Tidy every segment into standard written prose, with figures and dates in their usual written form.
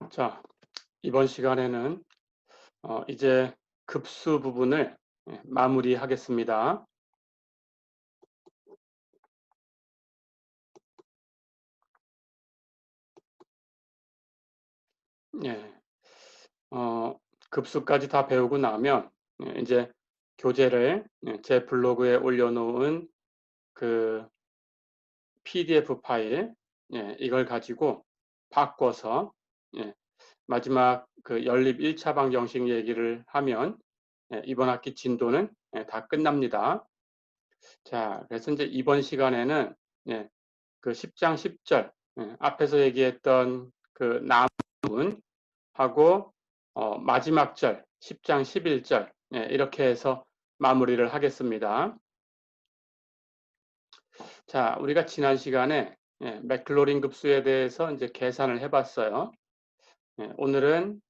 자, 이번 시간에는 이제 급수 부분을 마무리하겠습니다. 예, 어, 급수까지 다 배우고 나면 이제 교재를 제 블로그에 올려놓은 그 PDF 파일, 이걸 가지고 바꿔서 예, 마지막 그 연립 1차 방정식 얘기를 하면 이번 학기 진도는 다 끝납니다. 자, 그래서 이제 이번 시간에는 예, 그 10장 10절 앞에서 얘기했던 그 남문하고 마지막 절 10장 11절 이렇게 해서 마무리를 하겠습니다. 자, 우리가 지난 시간에 맥클로린 급수에 대해서 이제 계산을 해봤어요. 오늘은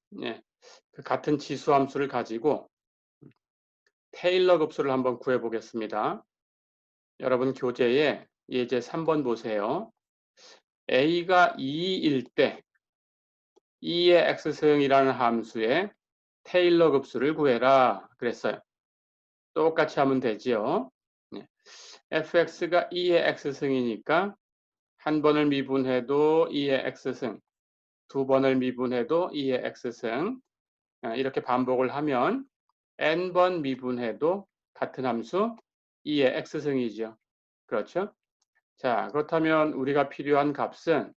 그 같은 지수 함수를 가지고 테일러 급수를 한번 구해 보겠습니다. 여러분 교재에 예제 3번 보세요. a가 2일 때 2의 x승이라는 함수의 테일러 급수를 구해라 그랬어요. 똑같이 하면 되지요. fx가 2의 x승이니까 한 번을 미분해도 2의 x승, 두 번을 미분해도 2의 x승 이렇게 반복을 하면 n번 미분해도 같은 함수 2의 x승이죠. 그렇죠? 자, 그렇다면 우리가 필요한 값은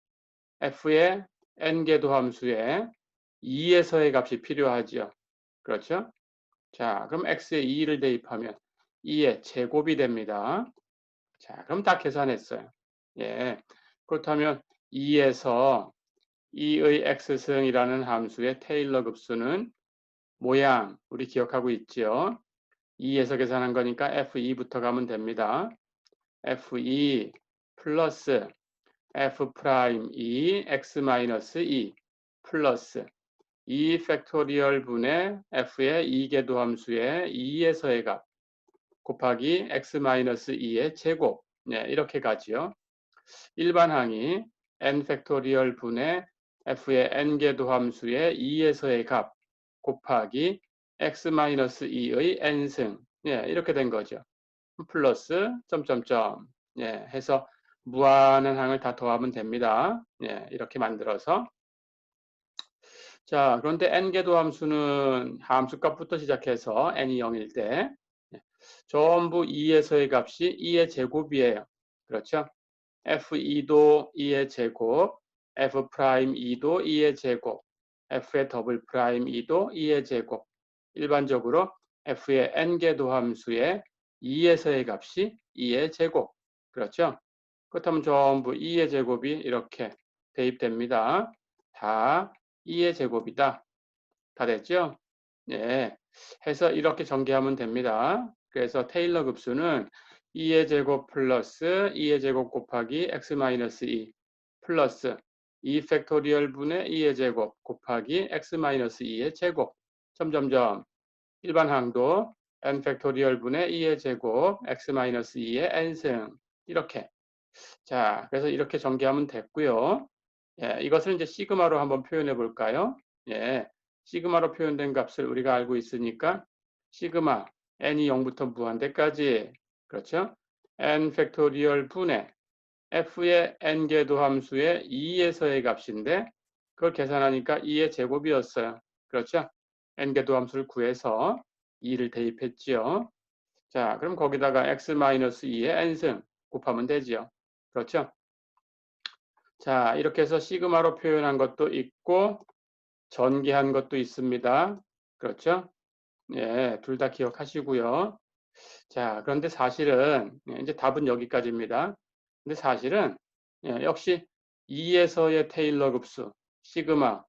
f의 n개도 함수에 2에서의 값이 필요하죠. 그렇죠? 자, 그럼 x에 2를 대입하면 2의 제곱이 됩니다. 자, 그럼 다 계산했어요. 예. 그렇다면 2에서 2의 x승이라는 함수의 테일러 급수는 모양 우리 기억하고 있죠? 2에서 계산한 거니까 f2부터 가면 됩니다. f2 플러스 f 프라임 2 x 마이너스 2 플러스 2 팩토리얼 분의 f의 2개도 함수의 2에서의 값 곱하기 x 마이너스 2의 제곱 이렇게 가지요. 일반항이 n 팩토리얼 분의 f의 n개도 함수의 2에서의 값 곱하기 x 마이너스 2의 n승 이렇게 된 거죠. 플러스 점점점 해서 무한한 항을 다 더하면 됩니다. 이렇게 만들어서 자, 그런데 n개도 함수는 함수값부터 시작해서 n이 0일 때 전부 2에서의 값이 2의 제곱이에요. 그렇죠? f2도 2의 제곱, f 프라임 2도 2의 제곱, f의 더블 프라임 2도 2의 제곱. 일반적으로 f의 n개도 함수의 2에서의 값이 2의 제곱. 그렇죠? 그렇다면 전부 2의 제곱이 이렇게 대입됩니다. 다 2의 제곱이다. 다 됐죠? 예. 해서 이렇게 전개하면 됩니다. 그래서 테일러 급수는 2의 제곱 플러스 2의 제곱 곱하기 x-2 플러스 2 팩토리얼 분의 2의 제곱 곱하기 x-2의 제곱 점점점 일반 항도 n 팩토리얼 분의 2의 제곱 x-2의 n승 이렇게 자 그래서 이렇게 전개하면 됐고요. 예, 이것을 이제 시그마로 한번 표현해 볼까요? 예, 시그마로 표현된 값을 우리가 알고 있으니까 시그마 n이 0부터 무한대까지 그렇죠? n 팩토리얼 분의 f의 n개도 함수의 2에서의 값인데 그걸 계산하니까 2의 제곱이었어요. 그렇죠? n개도 함수를 구해서 2를 대입했지요. 자, 그럼 거기다가 x-2의 n승 곱하면 되지요. 그렇죠? 자, 이렇게 해서 시그마로 표현한 것도 있고 전개한 것도 있습니다. 그렇죠? 예, 둘 다 기억하시고요. 자, 그런데 사실은 이제 답은 여기까지입니다. 근데 사실은 역시 2에서의 테일러 급수 시그마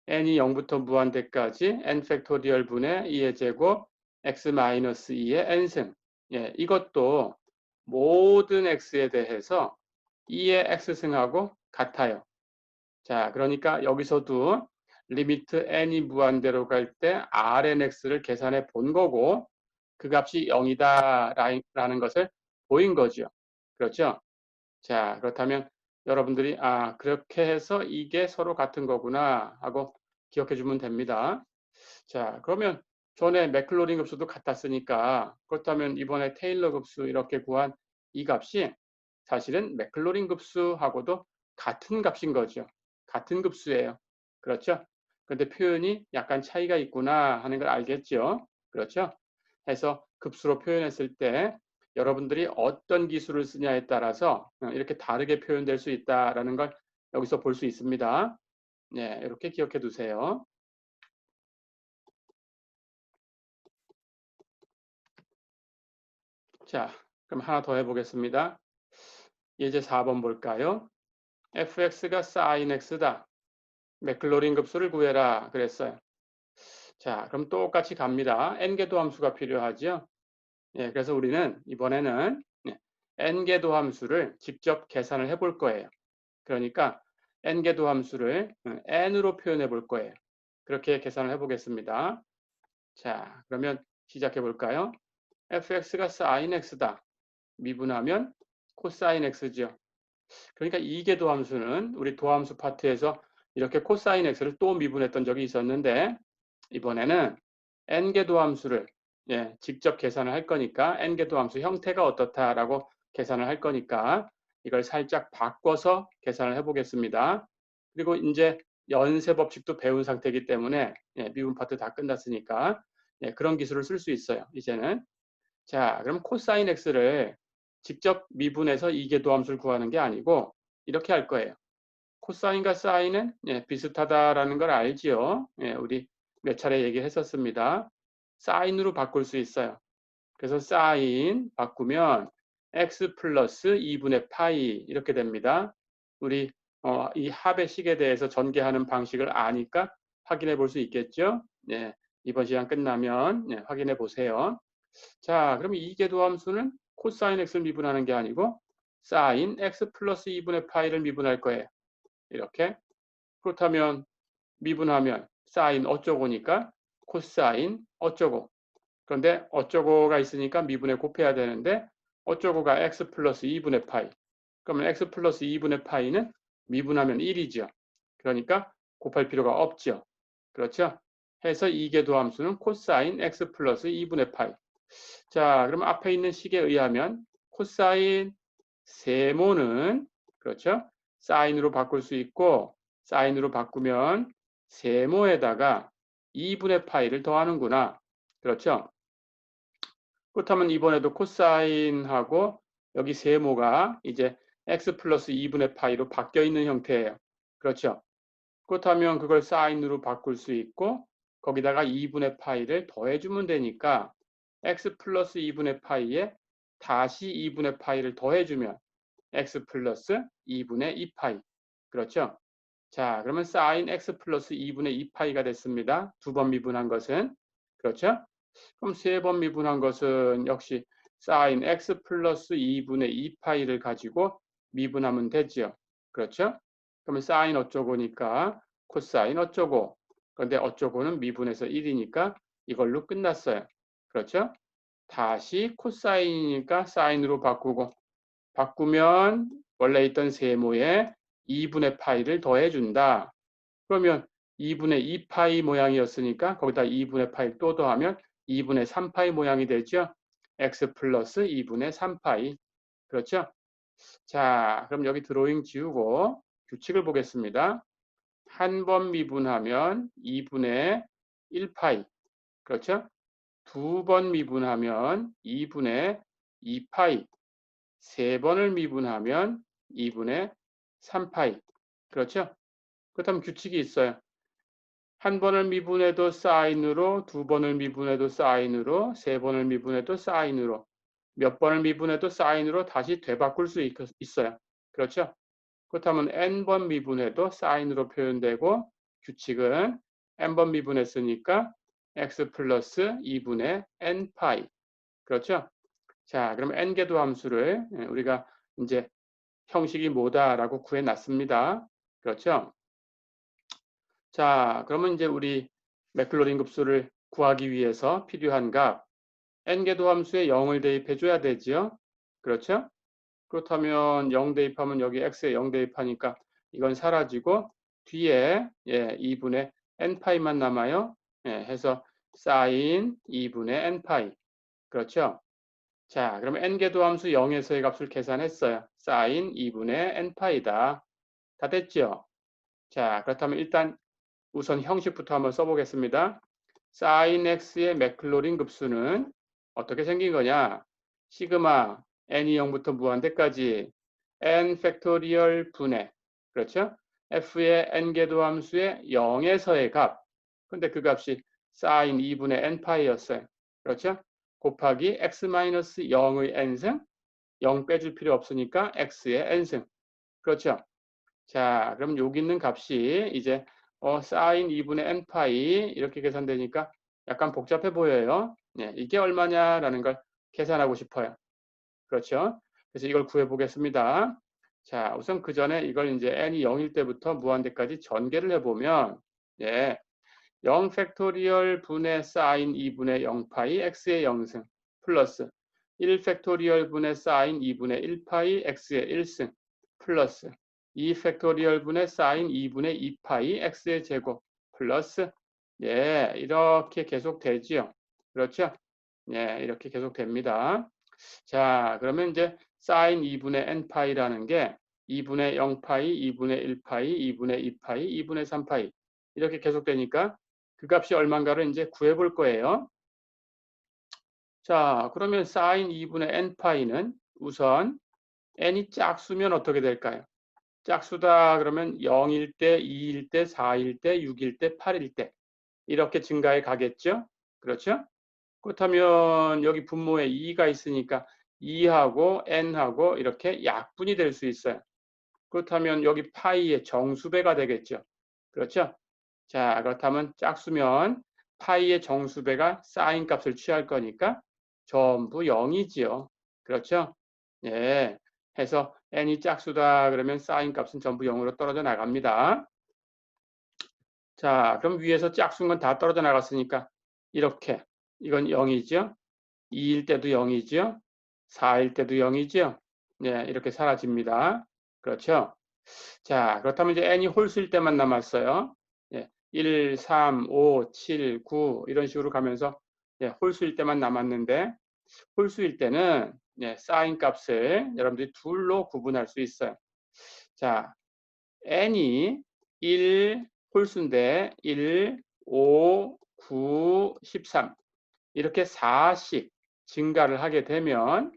n이 0부터 무한대까지 n 팩토리얼 분의 2의 제곱 x-2의 n승 이것도 모든 x에 대해서 2의 x승하고 같아요. 자, 그러니까 여기서도 리미트 n이 무한대로 갈 때 Rnx를 계산해 본 거고 그 값이 0이다 라는 것을 보인 거죠. 그렇죠? 자, 그렇다면 여러분들이 그렇게 해서 이게 서로 같은 거구나 하고 기억해 주면 됩니다. 자, 그러면 전에 맥클로린 급수도 같았으니까 그렇다면 이번에 테일러 급수 이렇게 구한 이 값이 사실은 맥클로린 급수하고도 같은 값인 거죠. 같은 급수예요. 그렇죠? 그런데 표현이 약간 차이가 있구나 하는 걸 알겠죠? 그렇죠? 해서 급수로 표현했을 때 여러분들이 어떤 기술을 쓰냐에 따라서 이렇게 다르게 표현될 수 있다라는 걸 여기서 볼 수 있습니다. 네, 이렇게 기억해 두세요. 자, 그럼 하나 더 해보겠습니다. 예제 4번 볼까요? fx가 sin x다. 맥클로린 급수를 구해라 그랬어요. 자, 그럼 똑같이 갑니다. n개도 함수가 필요하죠. 예, 그래서 우리는 이번에는 n개도 함수를 직접 계산을 해볼 거예요. 그러니까 n개도 함수를 n으로 표현해 볼 거예요. 그렇게 계산을 해보겠습니다. 자, 그러면 시작해 볼까요? fx가 sin x다. 미분하면 코사인 x죠. 그러니까 이계도 함수는 우리 도함수 파트에서 이렇게 코사인 x를 또 미분했던 적이 있었는데 이번에는 n계도 함수를 직접 계산을 할 거니까 n계도 함수 형태가 어떻다라고 계산을 할 거니까 이걸 살짝 바꿔서 계산을 해보겠습니다. 그리고 이제 연쇄 법칙도 배운 상태이기 때문에 미분 파트 다 끝났으니까 그런 기술을 쓸 수 있어요. 이제는 자, 그럼 코사인 x를 직접 미분해서 이계도함수를 구하는 게 아니고 이렇게 할 거예요. 코사인과 사인은 비슷하다라는 걸 알지요. 우리 몇 차례 얘기했었습니다. 사인으로 바꿀 수 있어요. 그래서 사인 바꾸면 x 플러스 2분의 파이 이렇게 됩니다. 우리 이 합의 식에 대해서 전개하는 방식을 아니까 확인해 볼 수 있겠죠. 이번 시간 끝나면 확인해 보세요. 자, 그럼 이계도 함수는 코사인 x를 미분하는 게 아니고 사인 x 플러스 2분의 파이를 미분할 거예요. 이렇게. 그렇다면 미분하면 사인 어쩌고니까 코사인 어쩌고. 그런데 어쩌고가 있으니까 미분에 곱해야 되는데 어쩌고가 x 플러스 2분의 파이. 그러면 x 플러스 2분의 파이는 미분하면 1이죠. 그러니까 곱할 필요가 없죠. 그렇죠? 해서 이계도 함수는 코사인 x 플러스 2분의 파이. 자, 그럼 앞에 있는 식에 의하면 코사인 세모는 그렇죠? 사인으로 바꿀 수 있고 사인으로 바꾸면 세모에다가 2분의 파이를 더하는구나. 그렇죠? 그렇다면 이번에도 코사인하고 여기 세모가 이제 x 플러스 2분의 파이로 바뀌어 있는 형태예요. 그렇죠? 그렇다면 그걸 사인으로 바꿀 수 있고 거기다가 2분의 파이를 더해주면 되니까 x 플러스 2분의 파이에 다시 2분의 파이를 더해주면 x 플러스 2분의 2파이. 그렇죠? 자, 그러면 사인 x 플러스 2분의 2파이가 됐습니다. 두 번 미분한 것은. 그렇죠? 그럼 세 번 미분한 것은 역시 사인 x 플러스 2분의 2파이를 가지고 미분하면 되죠. 그렇죠? 그러면 사인 어쩌고니까 코사인 어쩌고. 그런데 어쩌고는 미분해서 1이니까 이걸로 끝났어요. 그렇죠? 다시 코사인이니까 사인으로 바꾸고 바꾸면 원래 있던 세모에 2분의 파이를 더해준다. 그러면 2분의 2파이 모양이었으니까 거기다 2분의 파이 또 더하면 2분의 3파이 모양이 되죠. x 플러스 2분의 3파이. 그렇죠? 자, 그럼 여기 드로잉 지우고 규칙을 보겠습니다. 한 번 미분하면 2분의 1파이. 그렇죠? 두 번 미분하면 2분의 2파이. 세 번을 미분하면 2분의 3파이. 그렇죠? 그렇다면 규칙이 있어요. 한 번을 미분해도 사인으로, 두 번을 미분해도 사인으로, 세 번을 미분해도 사인으로, 몇 번을 미분해도 사인으로 다시 되바꿀 수 있어요. 그렇죠? 그렇다면 n번 미분해도 사인으로 표현되고 규칙은 n번 미분했으니까 x 플러스 2분의 n파이. 그렇죠? 자, 그럼 n개도 함수를 우리가 이제 형식이 뭐다라고 구해놨습니다. 그렇죠? 자, 그러면 이제 우리 맥클로린 급수를 구하기 위해서 필요한 값 n개도 함수에 0을 대입해 줘야 되지요. 그렇죠? 그렇다면 0 대입하면 여기 x에 0 대입하니까 이건 사라지고 뒤에 2분의 n파이만 남아요. 해서 sin 2분의 n파이. 그렇죠? 자, 그러면 n계도함수 0에서의 값을 계산했어요. sin 2분의 n파이다. 다 됐죠? 자, 그렇다면 일단 우선 형식부터 한번 써보겠습니다. sin x의 맥클로린 급수는 어떻게 생긴 거냐? 시그마 n이 0부터 무한대까지 n 팩토리얼 분의, 그렇죠? f의 n계도 함수의 0에서의 값. 근데 그 값이 sin 2분의 n파이였어요. 그렇죠? 곱하기 x-0의 n승, 0 빼줄 필요 없으니까 x의 n승. 그렇죠? 자, 그럼 여기 있는 값이 이제 sin 2분의 n파이 이렇게 계산되니까 약간 복잡해 보여요. 이게 얼마냐라는 걸 계산하고 싶어요. 그렇죠? 그래서 이걸 구해 보겠습니다. 자, 우선 그 전에 이걸 이제 n이 0일 때부터 무한대까지 전개를 해보면 0 팩토리얼 분의 sin 2분의 0파이 x의 0승 플러스 1 팩토리얼 분의 sin 2분의 1파이 x의 1승 플러스 2 팩토리얼 분의 sin 2분의 2파이 x의 제곱 플러스 이렇게 계속 되지요. 그렇죠? 이렇게 계속 됩니다. 자, 그러면 이제 sin 2분의 n파이라는 게 2분의 0파이, 2분의 1파이, 2분의 2파이, 2분의 3파이 이렇게 계속 되니까 그 값이 얼마인가를 이제 구해 볼 거예요. 자, 그러면 sin 2분의 n파이는 우선 n이 짝수면 어떻게 될까요? 짝수다 그러면 0일 때, 2일 때, 4일 때, 6일 때, 8일 때 이렇게 증가해 가겠죠? 그렇죠? 그렇다면 여기 분모에 2가 있으니까 2하고 n하고 이렇게 약분이 될 수 있어요. 그렇다면 여기 파이의 정수배가 되겠죠. 그렇죠? 자, 그렇다면 짝수면 파이의 정수배가 사인 값을 취할 거니까 전부 0이지요. 그렇죠? 해서 n이 짝수다 그러면 사인 값은 전부 0으로 떨어져 나갑니다. 자, 그럼 위에서 짝수인 건 다 떨어져 나갔으니까 이렇게 이건 0이죠. 2일 때도 0이죠. 4일 때도 0이죠. 이렇게 사라집니다. 그렇죠? 자, 그렇다면 이제 n이 홀수일 때만 남았어요. 1, 3, 5, 7, 9 이런 식으로 가면서 홀수일 때만 남았는데 홀수일 때는 사인 값을 여러분들이 둘로 구분할 수 있어요. 자, n이 1 홀수인데 1, 5, 9, 13 이렇게 4씩 증가를 하게 되면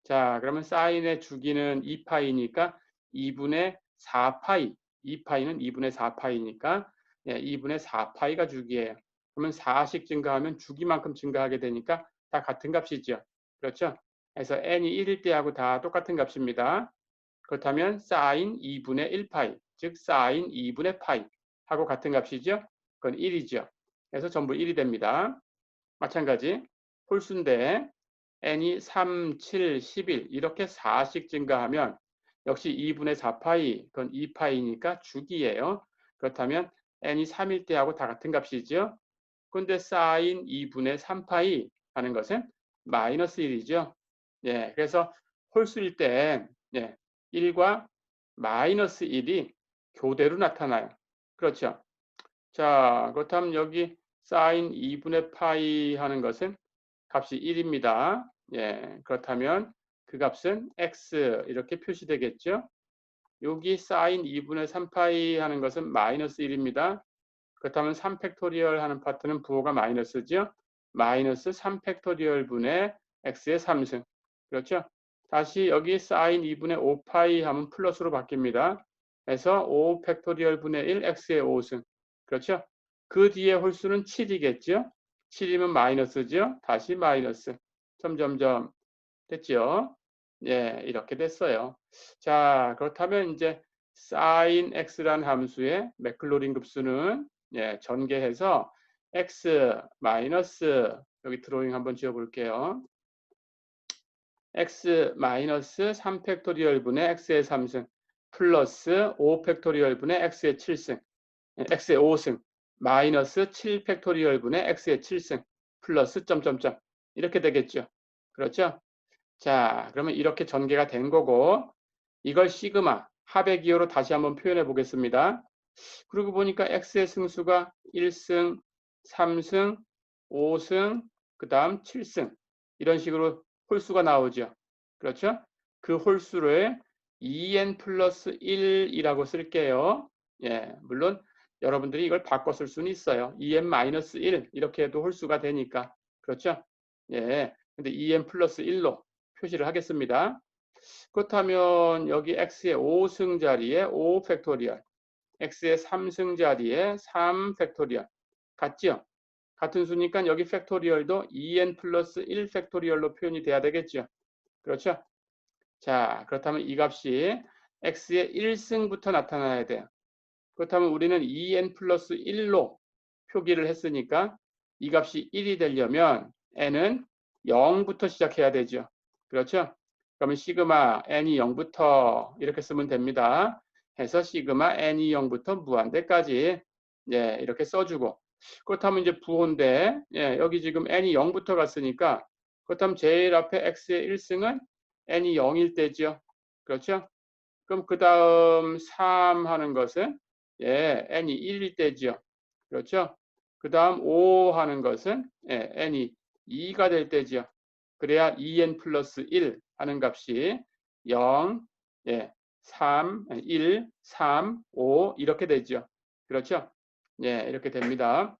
자, 그러면 사인의 주기는 2파이니까 2분의 4파이. 2파이는 2분의 4파이니까 2분의 4파이가 주기예요. 그러면 4씩 증가하면 주기만큼 증가하게 되니까 다 같은 값이죠. 그렇죠? 그래서 n이 1일 때하고 다 똑같은 값입니다. 그렇다면 사인 2분의 1파이, 즉 사인 2분의 파이 하고 같은 값이죠. 그건 1이죠. 그래서 전부 1이 됩니다. 마찬가지 홀수인데 n이 3, 7, 11 이렇게 4씩 증가하면 역시 2분의 4파이, 그건 2파이니까 주기예요. 그렇다면 n이 3일 때하고 다 같은 값이죠. 그런데 사인 2분의 3파이 하는 것은 마이너스 1이죠. 그래서 홀수일 때 1과 마이너스 1이 교대로 나타나요. 그렇죠. 자, 그렇다면 여기 사인 2분의 파이 하는 것은 값이 1입니다. 그렇다면 그 값은 x 이렇게 표시되겠죠. 여기 사인 2분의 3파이 하는 것은 마이너스 1입니다. 그렇다면 3팩토리얼 하는 파트는 부호가 마이너스죠. 마이너스 3팩토리얼 분의 x의 3승. 그렇죠? 다시 여기 사인 2분의 5파이 하면 플러스로 바뀝니다. 그래서 5팩토리얼 분의 1 x의 5승. 그렇죠? 그 뒤에 홀수는 7이겠죠? 7이면 마이너스죠? 다시 마이너스. 점점점 됐죠? 이렇게 됐어요. 자, 그렇다면 이제 sin x라는 함수의 맥클로린 급수는 전개해서 x 마이너스 여기 드로잉 한번 지어 볼게요. x 마이너스 3팩토리얼 분의 x의 3승 플러스 5팩토리얼 분의 x의 7승 x의 5승 마이너스 7팩토리얼 분의 x의 7승 플러스 점점점 이렇게 되겠죠. 그렇죠? 자, 그러면 이렇게 전개가 된 거고 이걸 시그마 합의 기호로 다시 한번 표현해 보겠습니다. 그러고 보니까 x의 승수가 1승, 3승, 5승, 그 다음 7승 이런 식으로 홀수가 나오죠. 그렇죠? 그 홀수를 2n 플러스 1이라고 쓸게요. 예, 물론 여러분들이 이걸 바꿔 쓸 수는 있어요. 2n 마이너스 1 이렇게 해도 홀수가 되니까. 그렇죠? 예, 근데 2n 플러스 1로 표시를 하겠습니다. 그렇다면 여기 x의 5승 자리에 5 팩토리얼, x의 3승 자리에 3 팩토리얼 같죠? 같은 수니까 여기 팩토리얼도 2n 플러스 1 팩토리얼로 표현이 돼야 되겠죠? 그렇죠? 자, 그렇다면 이 값이 x의 1승부터 나타나야 돼요. 그렇다면 우리는 2n 플러스 1로 표기를 했으니까 이 값이 1이 되려면 n은 0부터 시작해야 되죠. 그렇죠? 그러면 시그마 n이 0부터 이렇게 쓰면 됩니다. 해서 시그마 n이 0부터 무한대까지 예, 이렇게 써주고 그렇다면 이제 부호인데 예, 여기 지금 n이 0부터 갔으니까 그렇다면 제일 앞에 x의 1승은 n이 0일 때죠. 그렇죠? 그럼 그 다음 3 하는 것은 예, n이 1일 때죠. 그렇죠? 그 다음 5 하는 것은 예, n이 2가 될 때죠. 그래야 2n 플러스 1 하는 값이 0, 예, 3, 1, 3, 5 이렇게 되죠. 그렇죠? 예, 이렇게 됩니다.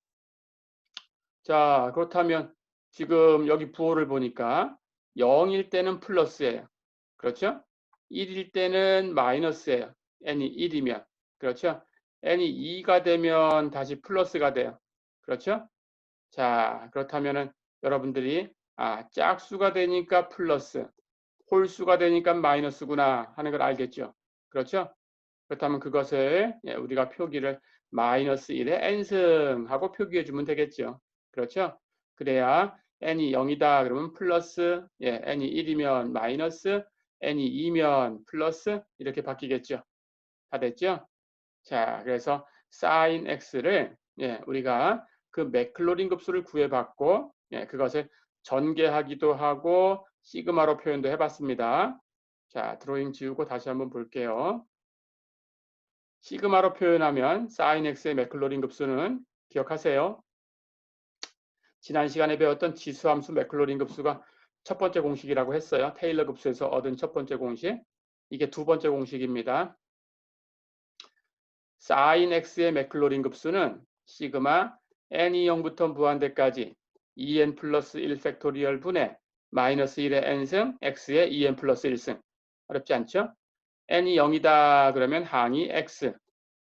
자, 그렇다면 지금 여기 부호를 보니까 0일 때는 플러스예요. 그렇죠? 1일 때는 마이너스예요. n이 1이면. 그렇죠? n이 2가 되면 다시 플러스가 돼요. 그렇죠? 자, 그렇다면은 여러분들이 짝수가 되니까 플러스, 홀수가 되니까 마이너스구나 하는 걸 알겠죠? 그렇죠? 그렇다면 그것을 우리가 표기를 마이너스 1의 n승 하고 표기해 주면 되겠죠. 그렇죠? 그래야 n이 0이다 그러면 플러스, n이 1이면 마이너스, n이 2면 플러스 이렇게 바뀌겠죠. 다 됐죠? 자, 그래서 sin x를 우리가 그 맥클로린 급수를 구해봤고 그것을 전개하기도 하고 시그마로 표현도 해봤습니다. 자, 드로잉 지우고 다시 한번 볼게요. 시그마로 표현하면 sin x의 맥클로린 급수는 기억하세요. 지난 시간에 배웠던 지수함수 맥클로린 급수가 첫 번째 공식이라고 했어요. 테일러 급수에서 얻은 첫 번째 공식. 이게 두 번째 공식입니다. sin x의 맥클로린 급수는 시그마 n이 0부터 무한대까지 2n 플러스 1 팩토리얼 분의 마이너스 1의 n승 x의 2n 플러스 1승. 어렵지 않죠? n이 0이다 그러면 항이 x,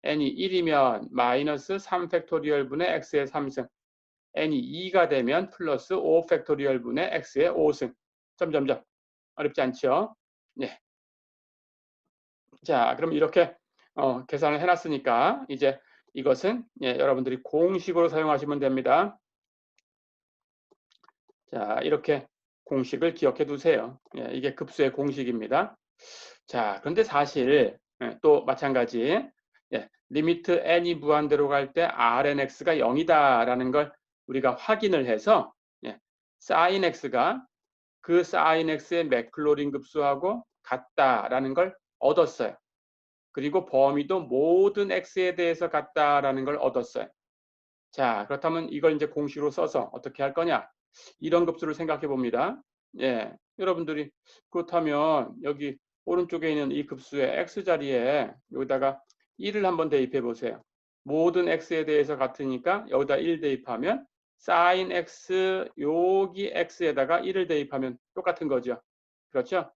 n이 1이면 마이너스 3 팩토리얼 분의 x의 3승, n이 2가 되면 플러스 5 팩토리얼 분의 x의 5승. 점점점. 어렵지 않죠? 네. 자, 그럼 이렇게 계산을 해놨으니까 이제 이것은 여러분들이 공식으로 사용하시면 됩니다. 자, 이렇게 공식을 기억해 두세요. 이게 급수의 공식입니다. 자, 그런데 사실 또 마찬가지 리미트 n이 무한대로 갈 때 Rnx가 0이다라는 걸 우리가 확인을 해서 sin x가 그 sin x의 맥클로린 급수하고 같다라는 걸 얻었어요. 그리고 범위도 모든 x에 대해서 같다라는 걸 얻었어요. 자, 그렇다면 이걸 이제 공식으로 써서 어떻게 할 거냐? 이런 급수를 생각해 봅니다. 여러분들이 그렇다면 여기 오른쪽에 있는 이 급수의 x 자리에 여기다가 1을 한번 대입해 보세요. 모든 x에 대해서 같으니까 여기다 1 대입하면 sin x 여기 x에다가 1을 대입하면 똑같은 거죠. 그렇죠?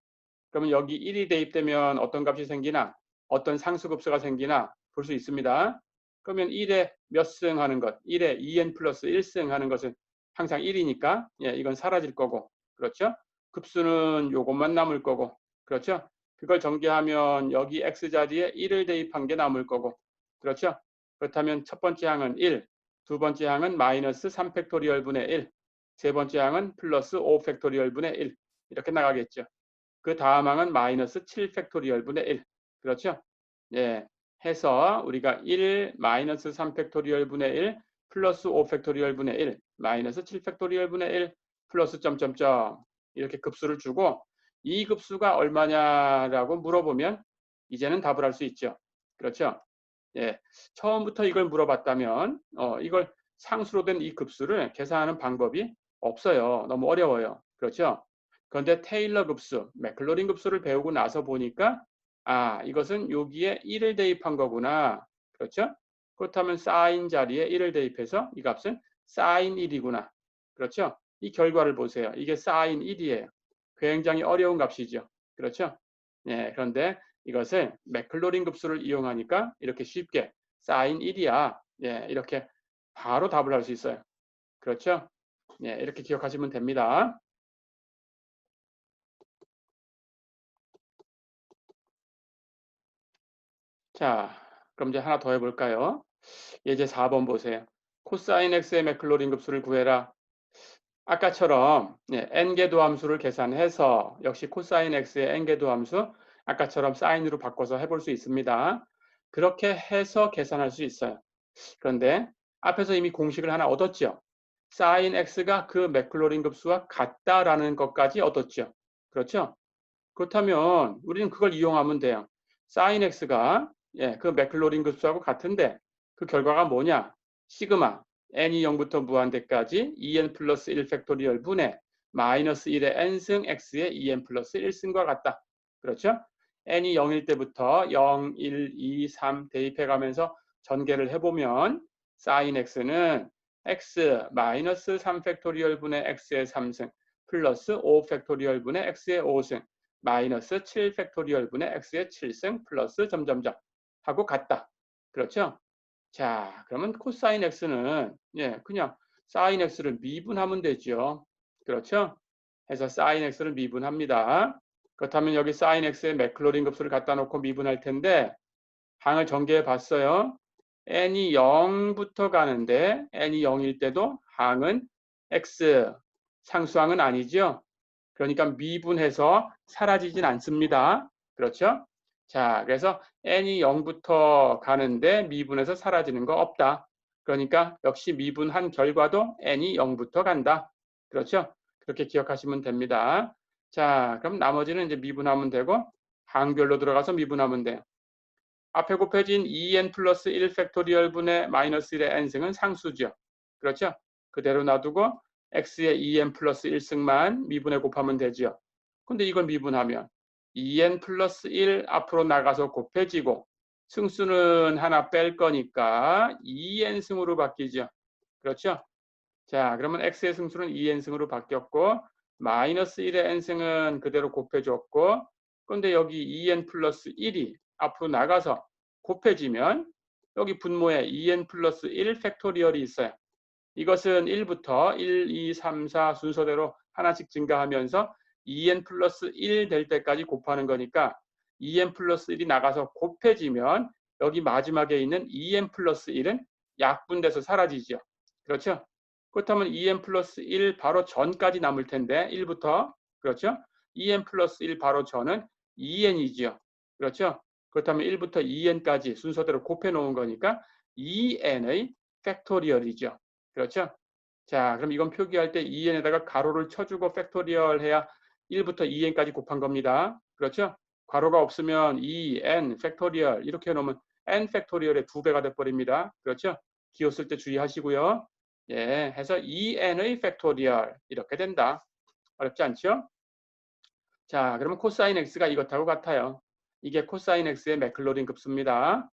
그러면 여기 1이 대입되면 어떤 값이 생기나? 어떤 상수급수가 생기나? 볼 수 있습니다. 그러면 1에 몇 승 하는 것? 1에 2n 플러스 1승 하는 것은 항상 1이니까 이건 사라질 거고. 그렇죠? 급수는 요것만 남을 거고. 그렇죠? 그걸 전개하면 여기 x 자리에 1을 대입한 게 남을 거고. 그렇죠? 그렇다면 첫 번째 항은 1, 두 번째 항은 마이너스 3 팩토리얼 분의 1, 세 번째 항은 플러스 5 팩토리얼 분의 1 이렇게 나가겠죠. 그 다음 항은 마이너스 7 팩토리얼 분의 1. 그렇죠? 해서 우리가 1 마이너스 3 팩토리얼 분의 1 플러스 5 팩토리얼 분의 1 마이너스 7 팩토리얼 분의 1 플러스 점점점 이렇게 급수를 주고 이 급수가 얼마냐라고 물어보면 이제는 답을 할 수 있죠. 그렇죠? 예, 처음부터 이걸 물어봤다면 이걸 상수로 된 이 급수를 계산하는 방법이 없어요. 너무 어려워요. 그렇죠? 그런데 테일러 급수, 맥클로린 급수를 배우고 나서 보니까 이것은 여기에 1을 대입한 거구나. 그렇죠? 그렇다면 사인 자리에 1을 대입해서 이 값은 사인 1이구나. 그렇죠? 이 결과를 보세요. 이게 사인 1이에요. 굉장히 어려운 값이죠. 그렇죠? 예, 그런데 이것을 맥클로린 급수를 이용하니까 이렇게 쉽게 사인 1이야. 예, 이렇게 바로 답을 할 수 있어요. 그렇죠? 예, 이렇게 기억하시면 됩니다. 자, 그럼 이제 하나 더 해볼까요? 예제 4번 보세요. 코사인 x의 맥클로린 급수를 구해라. 아까처럼 n개도 함수를 계산해서 역시 코사인 x의 n개도 함수 아까처럼 사인으로 바꿔서 해볼 수 있습니다. 그렇게 해서 계산할 수 있어요. 그런데 앞에서 이미 공식을 하나 얻었죠. 사인 x가 그 맥클로린 급수와 같다라는 것까지 얻었죠. 그렇죠? 그렇다면 우리는 그걸 이용하면 돼요. 사인 x가 그 맥클로린 급수하고 같은데 그 결과가 뭐냐? 시그마 n이 0부터 무한대까지 2n 플러스 1 팩토리얼 분의 마이너스 1의 n승 x의 2n 플러스 1승과 같다. 그렇죠? n이 0일 때부터 0, 1, 2, 3 대입해가면서 전개를 해보면 사인 x는 x 마이너스 3 팩토리얼 분의 x의 3승 플러스 5 팩토리얼 분의 x의 5승 마이너스 7 팩토리얼 분의 x의 7승 플러스 점점점 하고 같다. 그렇죠? 자, 그러면 코사인 x는 그냥 사인 x를 미분하면 되죠. 그렇죠? 해서 사인 x를 미분합니다. 그렇다면 여기 사인 x의 맥클로린 급수를 갖다 놓고 미분할 텐데 항을 전개해 봤어요. n이 0부터 가는데 n이 0일 때도 항은 x 상수항은 아니죠. 그러니까 미분해서 사라지진 않습니다. 그렇죠? 자, 그래서 n이 0부터 가는데 미분해서 사라지는 거 없다. 그러니까 역시 미분한 결과도 n이 0부터 간다. 그렇죠? 그렇게 기억하시면 됩니다. 자, 그럼 나머지는 이제 미분하면 되고 항별로 들어가서 미분하면 돼요. 앞에 곱해진 2n 플러스 1 팩토리얼 분의 마이너스 1의 n승은 상수죠. 그렇죠? 그대로 놔두고 x의 2n 플러스 1승만 미분해 곱하면 되죠. 근데 이걸 미분하면 2n 플러스 1 앞으로 나가서 곱해지고 승수는 하나 뺄 거니까 2n승으로 바뀌죠. 그렇죠? 자, 그러면 x의 승수는 2n승으로 바뀌었고 마이너스 1의 n승은 그대로 곱해줬고 근데 여기 2n 플러스 1이 앞으로 나가서 곱해지면 여기 분모에 2n 플러스 1 팩토리얼이 있어요. 이것은 1부터 1, 2, 3, 4 순서대로 하나씩 증가하면서 2n 플러스 1 될 때까지 곱하는 거니까 2n 플러스 1이 나가서 곱해지면 여기 마지막에 있는 2n 플러스 1은 약분돼서 사라지죠. 그렇죠? 그렇다면 2n 플러스 1 바로 전까지 남을 텐데 1부터 그렇죠? 2n 플러스 1 바로 전은 2n이죠. 그렇죠? 그렇다면 1부터 2n까지 순서대로 곱해 놓은 거니까 2n의 팩토리얼이죠. 그렇죠? 자, 그럼 이건 표기할 때 2n에다가 가로를 쳐주고 팩토리얼 해야 1부터 2n까지 곱한 겁니다. 그렇죠? 가로가 없으면 2n 팩토리얼 이렇게 해놓으면 n 팩토리얼의 2배가 돼버립니다. 그렇죠? 기호 쓸 때 주의하시고요. 예, 해서 2n의 팩토리얼 이렇게 된다. 어렵지 않죠? 자, 그러면 코사인 x가 이것하고 같아요. 이게 코사인 x의 맥클로린 급수입니다.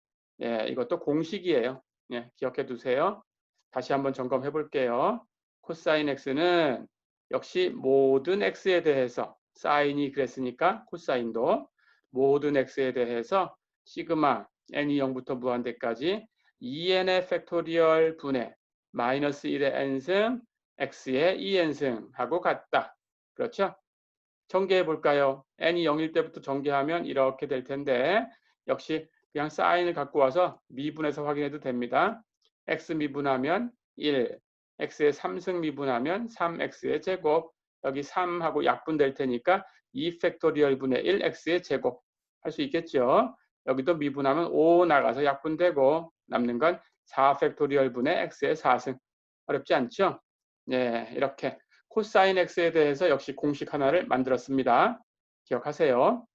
예, 이것도 공식이에요. 예, 기억해 두세요. 다시 한번 점검해 볼게요. 코사인 x는 역시 모든 x에 대해서 사인이 그랬으니까 코사인도 모든 x에 대해서 시그마 n이 0부터 무한대까지 2n의 팩토리얼 분의 마이너스 1의 n승 x의 2n승 하고 같다. 그렇죠? 전개해 볼까요? n이 0일 때부터 전개하면 이렇게 될 텐데 역시 그냥 사인을 갖고 와서 미분해서 확인해도 됩니다. x 미분하면 1, x의 3승 미분하면 3x의 제곱, 여기 3하고 약분될 테니까 2 팩토리얼 분의 1 x의 제곱 할 수 있겠죠. 여기도 미분하면 5 나가서 약분되고 남는 건 4 팩토리얼 분의 x의 4승. 어렵지 않죠? 네, 이렇게 코사인 x에 대해서 역시 공식 하나를 만들었습니다. 기억하세요.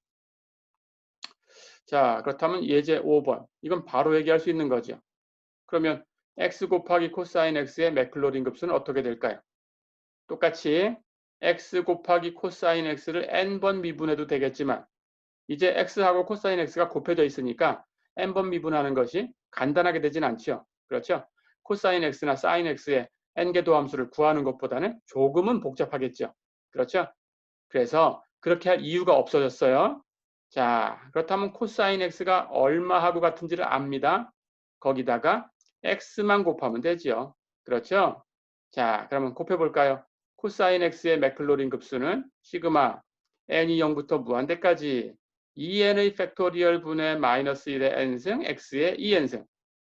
자, 그렇다면 예제 5번. 이건 바로 얘기할 수 있는 거죠. 그러면 x 곱하기 코사인 x의 맥클로린 급수는 어떻게 될까요? 똑같이 x 곱하기 코사인 x를 n번 미분해도 되겠지만 이제 x하고 코사인 x가 곱해져 있으니까 n번 미분하는 것이 간단하게 되진 않죠. 그렇죠? 코사인 x나 사인 x의 n개 도함수를 구하는 것보다는 조금은 복잡하겠죠. 그렇죠? 그래서 그렇게 할 이유가 없어졌어요. 자, 그렇다면 코사인 x가 얼마하고 같은지를 압니다. 거기다가 x만 곱하면 되죠. 그렇죠? 자, 그러면 곱해볼까요? 코사인 x의 맥클로린 급수는 시그마 n이 0부터 무한대까지 2n의 팩토리얼 분의 마이너스 1의 n승 x의 2n승.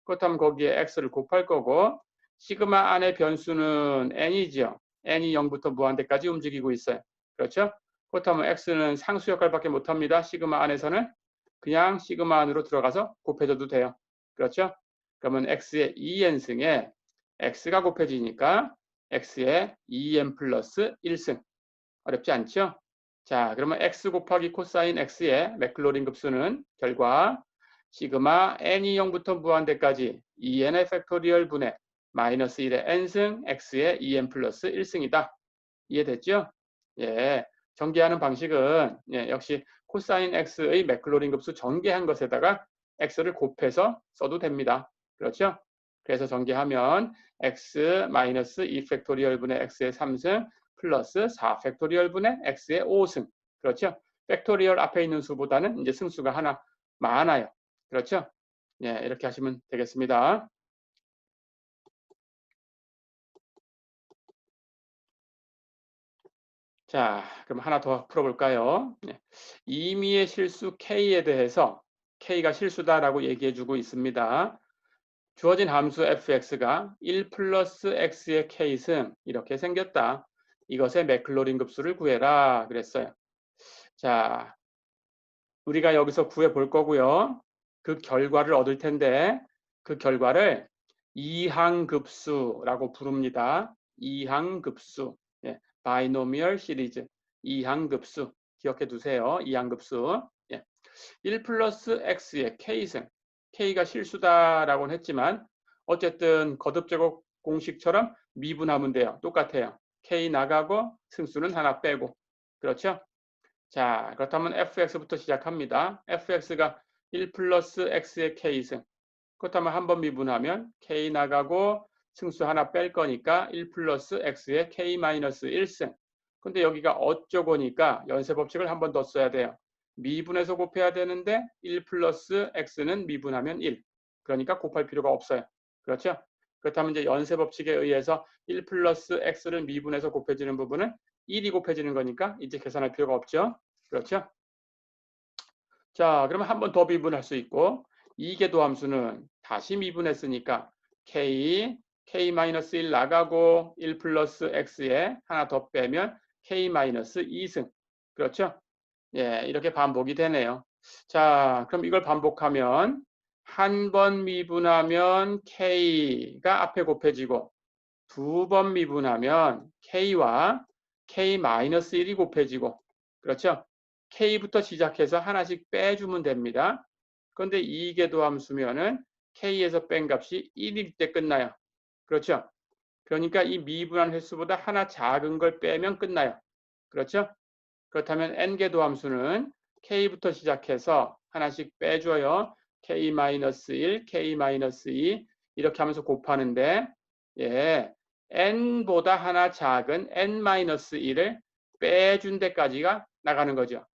그렇다면 거기에 x를 곱할 거고 시그마 안의 변수는 n이죠. n이 0부터 무한대까지 움직이고 있어요. 그렇죠? 그렇다면 x는 상수 역할밖에 못합니다. 시그마 안에서는 그냥 시그마 안으로 들어가서 곱해줘도 돼요. 그렇죠? 그러면 x의 2n승에 x가 곱해지니까 x의 2n 플러스 1승. 어렵지 않죠? 자, 그러면 x 곱하기 코사인 x의 맥클로린 급수는 결과 시그마 n이 0부터 무한대까지 2n의 팩토리얼 분의 마이너스 1의 n승 x의 2n 플러스 1승이다. 이해됐죠? 예, 전개하는 방식은 역시 코사인 x의 맥클로린 급수 전개한 것에다가 x를 곱해서 써도 됩니다. 그렇죠? 그래서 전개하면 x 마이너스 2 팩토리얼 분의 x의 3승 플러스 4 팩토리얼 분의 x의 5승. 그렇죠? 팩토리얼 앞에 있는 수보다는 이제 승수가 하나 많아요. 그렇죠? 예, 이렇게 하시면 되겠습니다. 자, 그럼 하나 더 풀어볼까요? 임의의 실수 K에 대해서 K가 실수다라고 얘기해주고 있습니다. 주어진 함수 fx가 1 플러스 x의 k승 이렇게 생겼다. 이것의 맥클로린 급수를 구해라 그랬어요. 자, 우리가 여기서 구해볼 거고요. 그 결과를 얻을 텐데 그 결과를 이항급수라고 부릅니다. 이항급수. 예, 바이노미얼 시리즈. 이항급수. 기억해 두세요. 이항급수. 예, 1 플러스 x의 k승. k가 실수다라고는 했지만 어쨌든 거듭제곱 공식처럼 미분하면 돼요. 똑같아요. k 나가고 승수는 하나 빼고. 그렇죠? 자, 그렇다면 fx부터 시작합니다. fx가 1 플러스 x의 k승. 그렇다면 한번 미분하면 k 나가고 승수 하나 뺄 거니까 1 플러스 x의 k 마이너스 1승. 근데 여기가 어쩌고니까 연쇄법칙을 한 번 더 써야 돼요. 미분해서 곱해야 되는데 1 플러스 x는 미분하면 1. 그러니까 곱할 필요가 없어요. 그렇죠? 그렇다면 이제 연쇄법칙에 의해서 1 플러스 x를 미분해서 곱해지는 부분은 1이 곱해지는 거니까 이제 계산할 필요가 없죠. 그렇죠? 자, 그러면 한 번 더 미분할 수 있고 이계도 함수는 다시 미분했으니까 k-1 나가고 1 플러스 x에 하나 더 빼면 k-2승. 그렇죠? 예, 이렇게 반복이 되네요. 자, 그럼 이걸 반복하면 한 번 미분하면 k가 앞에 곱해지고 두 번 미분하면 k와 k-1이 곱해지고 그렇죠? k부터 시작해서 하나씩 빼주면 됩니다. 그런데 이계도 함수면은 k에서 뺀 값이 1일 때 끝나요. 그렇죠? 그러니까 이 미분한 횟수보다 하나 작은 걸 빼면 끝나요. 그렇죠? 그렇다면 n계도 함수는 k부터 시작해서 하나씩 빼줘요. k-1, k-2 이렇게 하면서 곱하는데 예, n보다 하나 작은 n-1을 빼준 데까지가 나가는 거죠.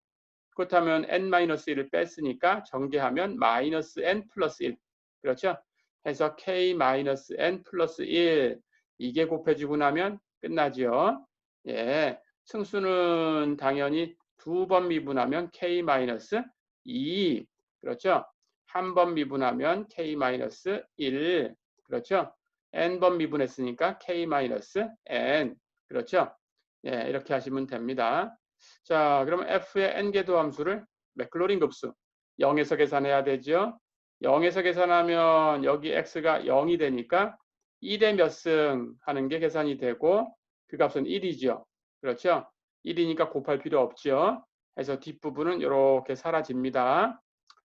그렇다면 n-1을 뺐으니까 전개하면 마이너스 n 플러스 1. 그렇죠? 해서 k-n 플러스 1 이게 곱해지고 나면 끝나죠. 예, 승수는 당연히 두 번 미분하면 k-2. 그렇죠? 한 번 미분하면 k-1. 그렇죠? n번 미분했으니까 k-n. 그렇죠? 예, 이렇게 하시면 됩니다. 자, 그러면 f의 n개도 함수를 맥클로린 급수 0에서 계산해야 되죠. 0에서 계산하면 여기 x가 0이 되니까 1의 몇 승 하는 게 계산이 되고 그 값은 1이죠. 그렇죠? 1이니까 곱할 필요 없죠. 해서 뒷부분은 이렇게 사라집니다.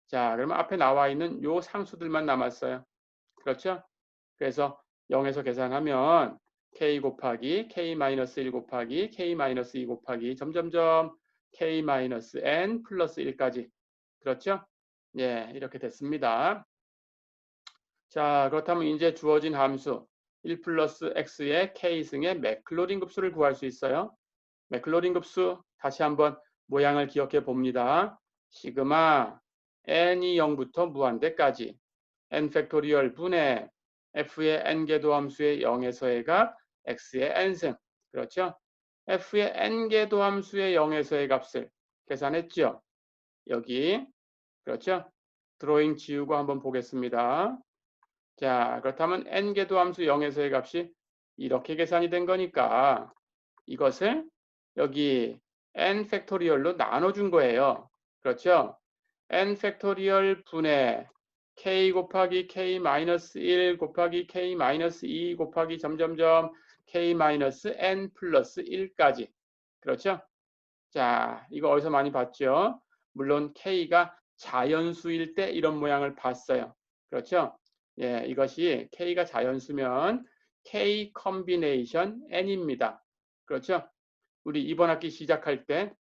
자, 그러면 앞에 나와 있는 요 상수들만 남았어요. 그렇죠? 그래서 0에서 계산하면 k 곱하기 k-1 곱하기 k-2 곱하기 점점점 k-n 플러스 1까지. 그렇죠? 예, 이렇게 됐습니다. 자, 그렇다면 이제 주어진 함수 1 플러스 x의 k승의 맥클로린 급수를 구할 수 있어요. 맥클로린 급수 다시 한번 모양을 기억해 봅니다. 시그마 n이 0부터 무한대까지 n 팩토리얼 분의 f의 n개도 함수의 0에서의 값 x의 n승. 그렇죠? f의 n개도 함수의 0에서의 값을 계산했죠. 여기. 그렇죠? 드로잉 지우고 한번 보겠습니다. 자, 그렇다면 n개도 함수 0에서의 값이 이렇게 계산이 된 거니까 이것을 여기 n 팩토리얼로 나눠준 거예요. 그렇죠? n 팩토리얼 분의 k 곱하기 k-1 곱하기 k-2 곱하기 점점점 k-n 플러스 1까지. 그렇죠? 자, 이거 어디서 많이 봤죠? 물론 k가 자연수일 때 이런 모양을 봤어요. 그렇죠? 예, 이것이 k가 자연수면 k 컨비네이션 n입니다. 그렇죠? 우리 이번 학기 시작할 때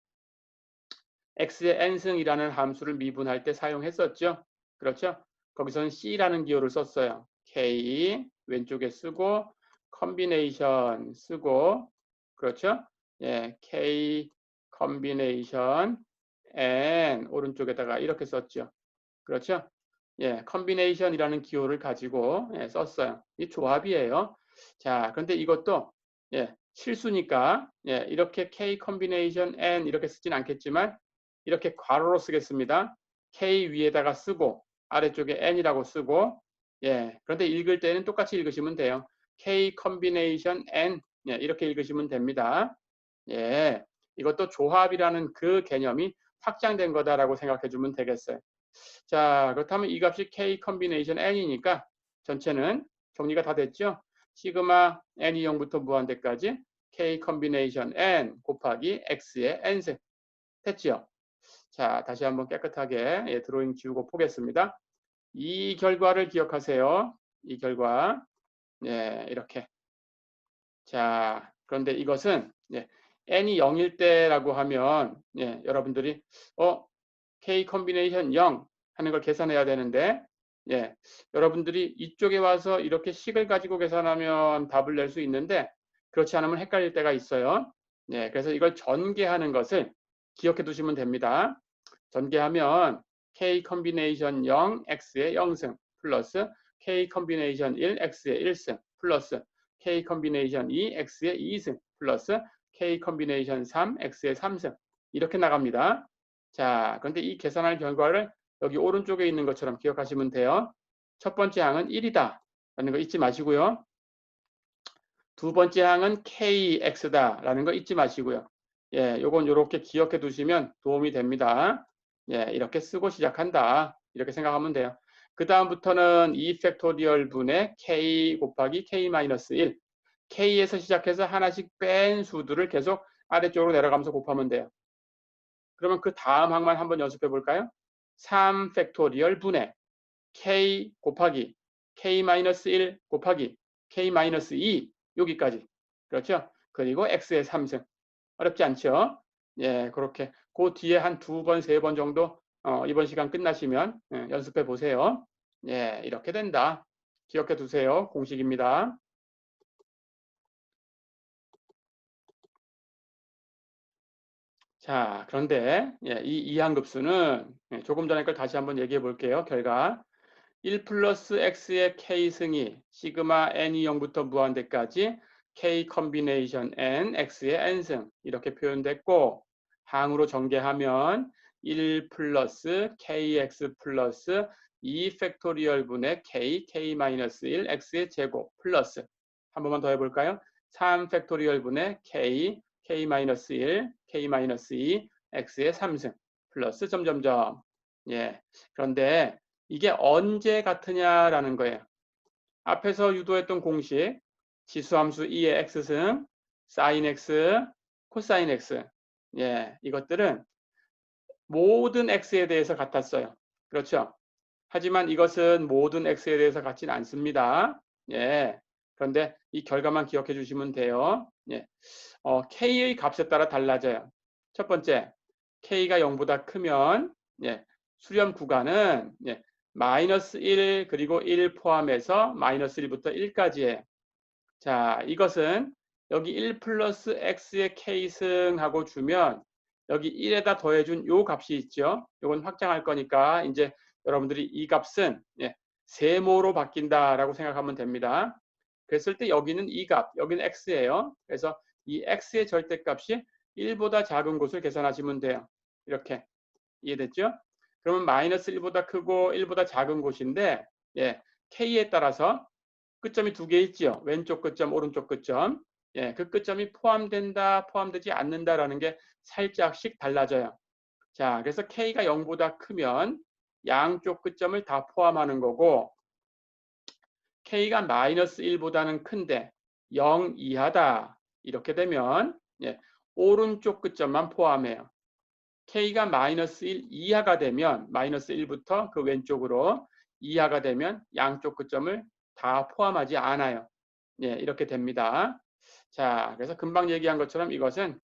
x의 n승이라는 함수를 미분할 때 사용했었죠. 그렇죠? 거기서는 c라는 기호를 썼어요. k 왼쪽에 쓰고 컨비네이션 쓰고 그렇죠? 예, k 컨비네이션 n 오른쪽에다가 이렇게 썼죠. 그렇죠? 예, 컨비네이션이라는 기호를 가지고 예, 썼어요. 이 조합이에요. 자, 그런데 이것도 예, 실수니까 예, 이렇게 k 컨비네이션 n 이렇게 쓰진 않겠지만 이렇게 괄호로 쓰겠습니다. k 위에다가 쓰고 아래쪽에 n이라고 쓰고 예, 그런데 읽을 때는 똑같이 읽으시면 돼요. k 컨비네이션 n 예, 이렇게 읽으시면 됩니다. 예, 이것도 조합이라는 그 개념이 확장된 거다라고 생각해 주면 되겠어요. 자, 그렇다면 이 값이 k 컨비네이션 n이니까 전체는 정리가 다 됐죠? 시그마 n이 0부터 무한대까지 k 컨비네이션 n 곱하기 x의 n승 됐죠? 자, 다시 한번 깨끗하게 예, 드로잉 지우고 보겠습니다. 이 결과를 기억하세요. 이 결과 예, 이렇게. 자, 그런데 이것은 예, n이 0일 때라고 하면 예, 여러분들이 k 컨비네이션 0 하는 걸 계산해야 되는데 예, 여러분들이 이쪽에 와서 이렇게 식을 가지고 계산하면 답을 낼 수 있는데 그렇지 않으면 헷갈릴 때가 있어요. 예, 그래서 이걸 전개하는 것을 기억해 두시면 됩니다. 전개하면 k 컨비네이션 0 x의 0승 플러스 k 컨비네이션 1 x의 1승 플러스 k 컨비네이션 2 x의 2승 플러스 k 컨비네이션 3 x의 3승 이렇게 나갑니다. 자, 그런데 이 계산할 결과를 여기 오른쪽에 있는 것처럼 기억하시면 돼요. 첫 번째 항은 1이다 라는 거 잊지 마시고요. 두 번째 항은 kx다 라는 거 잊지 마시고요. 예, 요건 요렇게 기억해 두시면 도움이 됩니다. 예, 이렇게 쓰고 시작한다. 이렇게 생각하면 돼요. 그 다음부터는 2팩토리얼 분의 k 곱하기 k-1 k에서 시작해서 하나씩 뺀 수들을 계속 아래쪽으로 내려가면서 곱하면 돼요. 그러면 그 다음 항만 한번 연습해 볼까요? 3팩토리얼 분의 k 곱하기 k-1 곱하기 k-2 여기까지. 그렇죠? 그리고 x의 3승. 어렵지 않죠? 예, 그렇게 그 뒤에 한 두 번, 세 번 정도 이번 시간 끝나시면 연습해 보세요. 예, 이렇게 된다. 기억해 두세요. 공식입니다. 자, 그런데 예, 이 이항급수는 조금 전에 걸 다시 한번 얘기해 볼게요. 결과 1 플러스 x의 k승이 시그마 n이 0부터 무한대까지 k 컨비네이션 n, x의 n승 이렇게 표현됐고 항으로 전개하면 1 플러스 kx 플러스 2 팩토리얼 분의 k, k-1 x의 제곱 플러스 한 번만 더 해볼까요? 3 팩토리얼 분의 k, k-1, k-2 x의 3승 플러스 점점점 예, 그런데 이게 언제 같으냐라는 거예요. 앞에서 유도했던 공식, 지수함수 2의 x승, sin x, 코사인 x. 예, 이것들은 모든 x에 대해서 같았어요. 그렇죠? 하지만 이것은 모든 x에 대해서 같지는 않습니다. 예. 그런데 이 결과만 기억해 주시면 돼요. 예. k의 값에 따라 달라져요. 첫 번째, k가 0보다 크면 예, 수렴 구간은 예, 마이너스 1 그리고 1 포함해서 마이너스 1부터 1까지예요. 자, 이것은 여기 1 플러스 x의 k승하고 주면 여기 1에다 더해준 요 값이 있죠. 요건 확장할 거니까 이제 여러분들이 이 값은 예, 세모로 바뀐다라고 생각하면 됩니다. 그랬을 때 여기는 이 값, 여기는 x예요. 그래서 이 x의 절대값이 1보다 작은 곳을 계산하시면 돼요. 이렇게 이해됐죠? 그러면 마이너스 1보다 크고 1보다 작은 곳인데 예, k에 따라서 끝점이 두 개 있죠. 왼쪽 끝점, 오른쪽 끝점. 예, 그 끝점이 포함된다, 포함되지 않는다라는 게 살짝씩 달라져요. 자, 그래서 k가 0보다 크면 양쪽 끝점을 다 포함하는 거고 k가 마이너스 1보다는 큰데 0 이하다. 이렇게 되면 예, 오른쪽 끝점만 포함해요. k가 마이너스 1 이하가 되면 마이너스 1부터 그 왼쪽으로 이하가 되면 양쪽 끝점을 다 포함하지 않아요. 예, 이렇게 됩니다. 자, 그래서 금방 얘기한 것처럼 이것은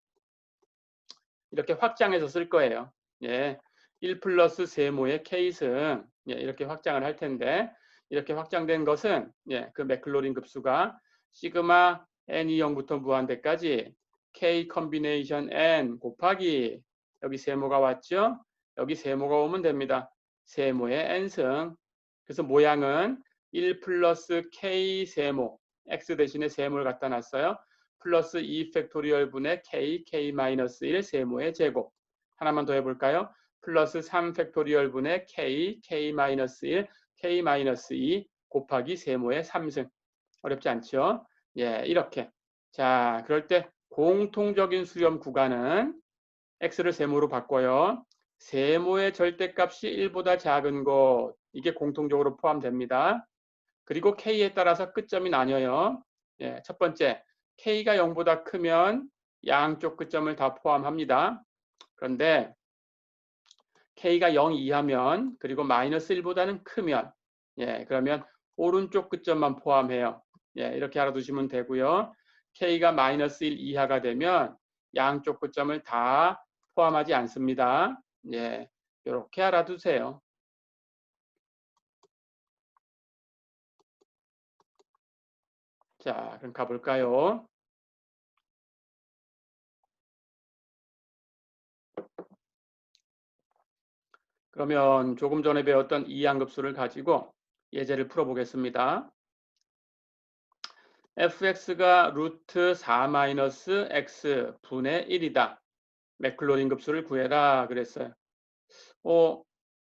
이렇게 확장해서 쓸 거예요. 예, 1 플러스 세모의 k승 예, 이렇게 확장을 할 텐데 이렇게 확장된 것은 예, 그 맥클로린 급수가 시그마 n이 0부터 무한대까지 k 컨비네이션 n 곱하기 여기 세모가 왔죠? 여기 세모가 오면 됩니다. 세모의 n승. 그래서 모양은 1 플러스 k 세모 x 대신에 세모를 갖다 놨어요. 플러스 2 팩토리얼 분의 k 마이너스 1 세모의 제곱. 하나만 더 해볼까요? 플러스 3 팩토리얼 분의 k 마이너스 1 k 마이너스 2 곱하기 세모의 3승. 어렵지 않죠? 예, 이렇게. 자, 그럴 때 공통적인 수렴 구간은 x를 세모로 바꿔요. 세모의 절대값이 1보다 작은 것, 이게 공통적으로 포함됩니다. 그리고 k에 따라서 끝점이 나뉘어요. 예, 첫 번째, k가 0보다 크면 양쪽 끝점을 다 포함합니다. 그런데 k가 0 이하면 그리고 마이너스 1보다는 크면 예, 그러면 오른쪽 끝점만 포함해요. 예, 이렇게 알아두시면 되고요. k가 마이너스 1 이하가 되면 양쪽 끝점을 다 포함하지 않습니다. 예, 이렇게 알아두세요. 자, 그럼 가볼까요? 그러면 조금 전에 배웠던 이항급수를 가지고 예제를 풀어보겠습니다. fx가 루트 4-x 분의 1이다. 맥클로린 급수를 구해라 그랬어요.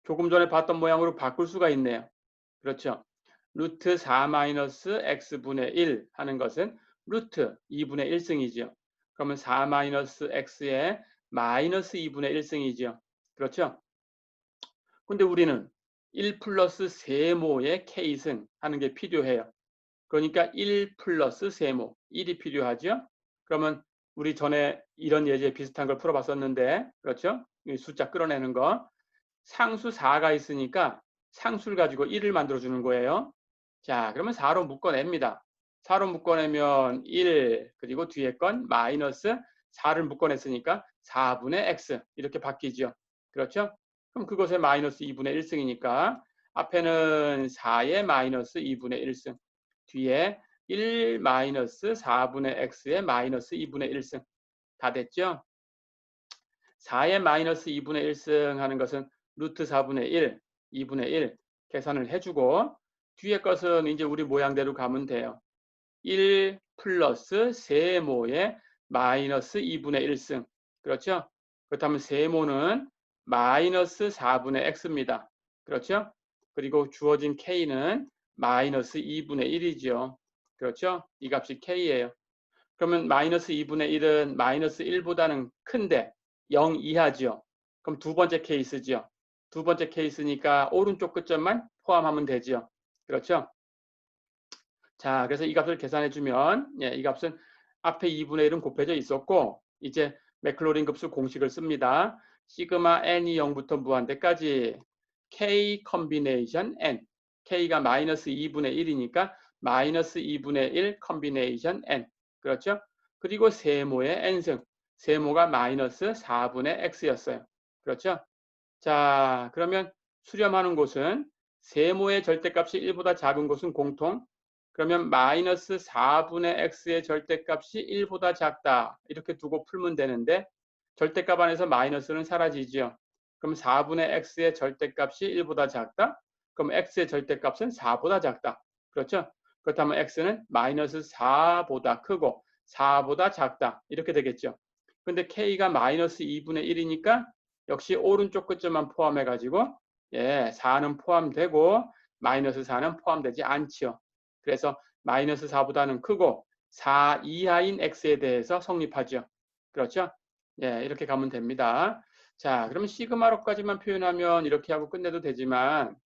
조금 전에 봤던 모양으로 바꿀 수가 있네요. 그렇죠. 루트 4-x분의 1 하는 것은 루트 2분의 1승이죠. 그러면 4-x의 마이너스 2분의 1승이죠. 그렇죠. 근데 우리는 1 플러스 세모의 k승 하는 게 필요해요. 그러니까 1 플러스 세모, 1이 필요하죠. 그러면 우리 전에 이런 예제 비슷한 걸 풀어봤었는데, 그렇죠? 숫자 끌어내는 거. 상수 4가 있으니까 상수를 가지고 1을 만들어주는 거예요. 자, 그러면 4로 묶어냅니다. 4로 묶어내면 1, 그리고 뒤에 건 마이너스 4를 묶어냈으니까 4분의 x 이렇게 바뀌죠. 그렇죠? 그럼 그것의 마이너스 2분의 1승이니까 앞에는 4의 마이너스 2분의 1승, 뒤에 1 마이너스 4분의 x의 마이너스 2분의 1승. 다 됐죠? 4의 마이너스 2분의 1승 하는 것은 루트 4분의 1, 2분의 1 계산을 해주고 뒤에 것은 이제 우리 모양대로 가면 돼요. 1 플러스 세모의 마이너스 2분의 1승. 그렇죠? 그렇다면 세모는 마이너스 4분의 x입니다. 그렇죠? 그리고 주어진 k는 마이너스 2분의 1이죠. 그렇죠? 이 값이 k예요. 그러면 마이너스 2분의 1은 마이너스 1보다는 큰데 0 이하죠. 그럼 두 번째 케이스죠. 두 번째 케이스니까 오른쪽 끝점만 포함하면 되죠. 그렇죠? 자, 그래서 이 값을 계산해 주면 예, 이 값은 앞에 2분의 1은 곱해져 있었고 이제 맥클로린 급수 공식을 씁니다. 시그마 n이 0부터 무한대까지 k 컨비네이션 n, k가 마이너스 2분의 1이니까 마이너스 2분의 1 컨비네이션 n. 그렇죠? 그리고 세모의 n승, 세모가 마이너스 4분의 x였어요. 그렇죠? 자, 그러면 수렴하는 곳은 세모의 절대값이 1보다 작은 곳은 공통. 그러면 마이너스 4분의 x의 절대값이 1보다 작다. 이렇게 두고 풀면 되는데 절대값 안에서 마이너스는 사라지죠. 그럼 4분의 x의 절대값이 1보다 작다. 그럼 x의 절대값은 4보다 작다. 그렇죠? 그렇다면 x는 마이너스 4보다 크고 4보다 작다. 이렇게 되겠죠. 근데 k가 마이너스 2분의 1이니까 역시 오른쪽 끝점만 포함해가지고 4는 포함되고 마이너스 4는 포함되지 않지요. 그래서 마이너스 4보다는 크고 4 이하인 x에 대해서 성립하죠. 그렇죠? 이렇게 가면 됩니다. 자, 그러면 시그마로까지만 표현하면 이렇게 하고 끝내도 되지만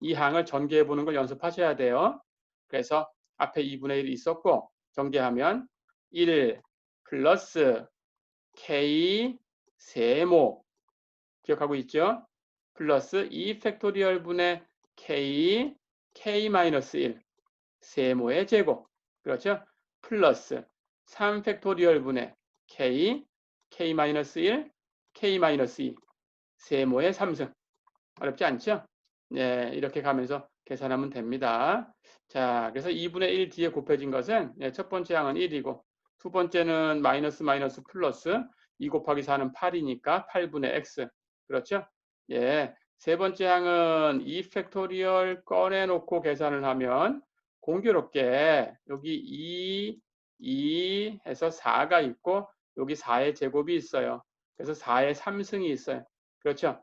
이 항을 전개해 보는 걸 연습하셔야 돼요. 그래서 앞에 2분의 1이 있었고 전개하면 1 플러스 k 세모 기억하고 있죠? 플러스 2 팩토리얼 분의 k, k-1 세모의 제곱. 그렇죠? 플러스 3 팩토리얼 분의 k, k-1, k-2 세모의 3승. 어렵지 않죠? 네, 이렇게 가면서 계산하면 됩니다. 자, 그래서 2분의 1 뒤에 곱해진 것은 첫 번째 항은 1이고 두 번째는 마이너스 마이너스 플러스 2 곱하기 4는 8이니까 8분의 x. 그렇죠? 세 번째 항은 2 팩토리얼 꺼내놓고 계산을 하면 공교롭게 여기 2 해서 4가 있고 여기 4의 제곱이 있어요. 그래서 4의 3승이 있어요. 그렇죠?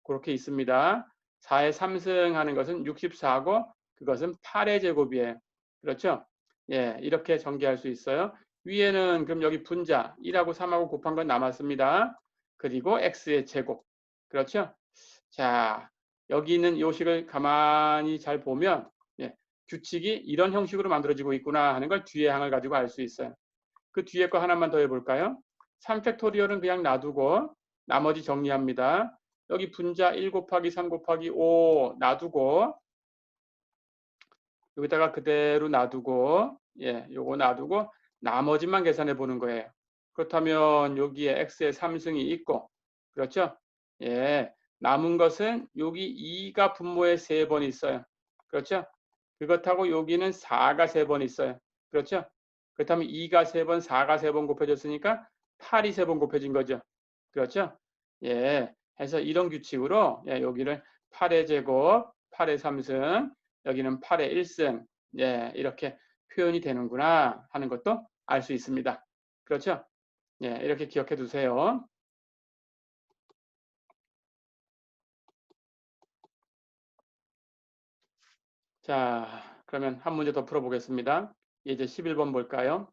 그렇게 있습니다. 4의 3승 하는 것은 64고 그것은 8의 제곱이에요. 그렇죠? 이렇게 전개할 수 있어요. 위에는 그럼 여기 분자 1하고 3하고 곱한 건 남았습니다. 그리고 x의 제곱. 그렇죠? 자, 여기 있는 요식을 가만히 잘 보면 규칙이 이런 형식으로 만들어지고 있구나 하는 걸 뒤에 항을 가지고 알 수 있어요. 그 뒤에 거 하나만 더 해볼까요? 3팩토리얼은 그냥 놔두고 나머지 정리합니다. 여기 분자 1 곱하기 3 곱하기 5 놔두고 여기다가 그대로 놔두고 요거 놔두고 나머지만 계산해 보는 거예요. 그렇다면 여기에 x의 3승이 있고 그렇죠? 남은 것은 여기 2가 분모에 3번 있어요. 그렇죠? 그것하고 여기는 4가 3번 있어요. 그렇죠? 그렇다면 2가 3번, 4가 3번 곱해졌으니까 8이 3번 곱해진 거죠. 그렇죠? 해서 이런 규칙으로 여기를 8의 제곱, 8의 3승, 여기는 8의 1승 이렇게 표현이 되는구나 하는 것도 알 수 있습니다. 그렇죠? 이렇게 기억해 두세요. 자, 그러면 한 문제 더 풀어보겠습니다. 이제 11번 볼까요?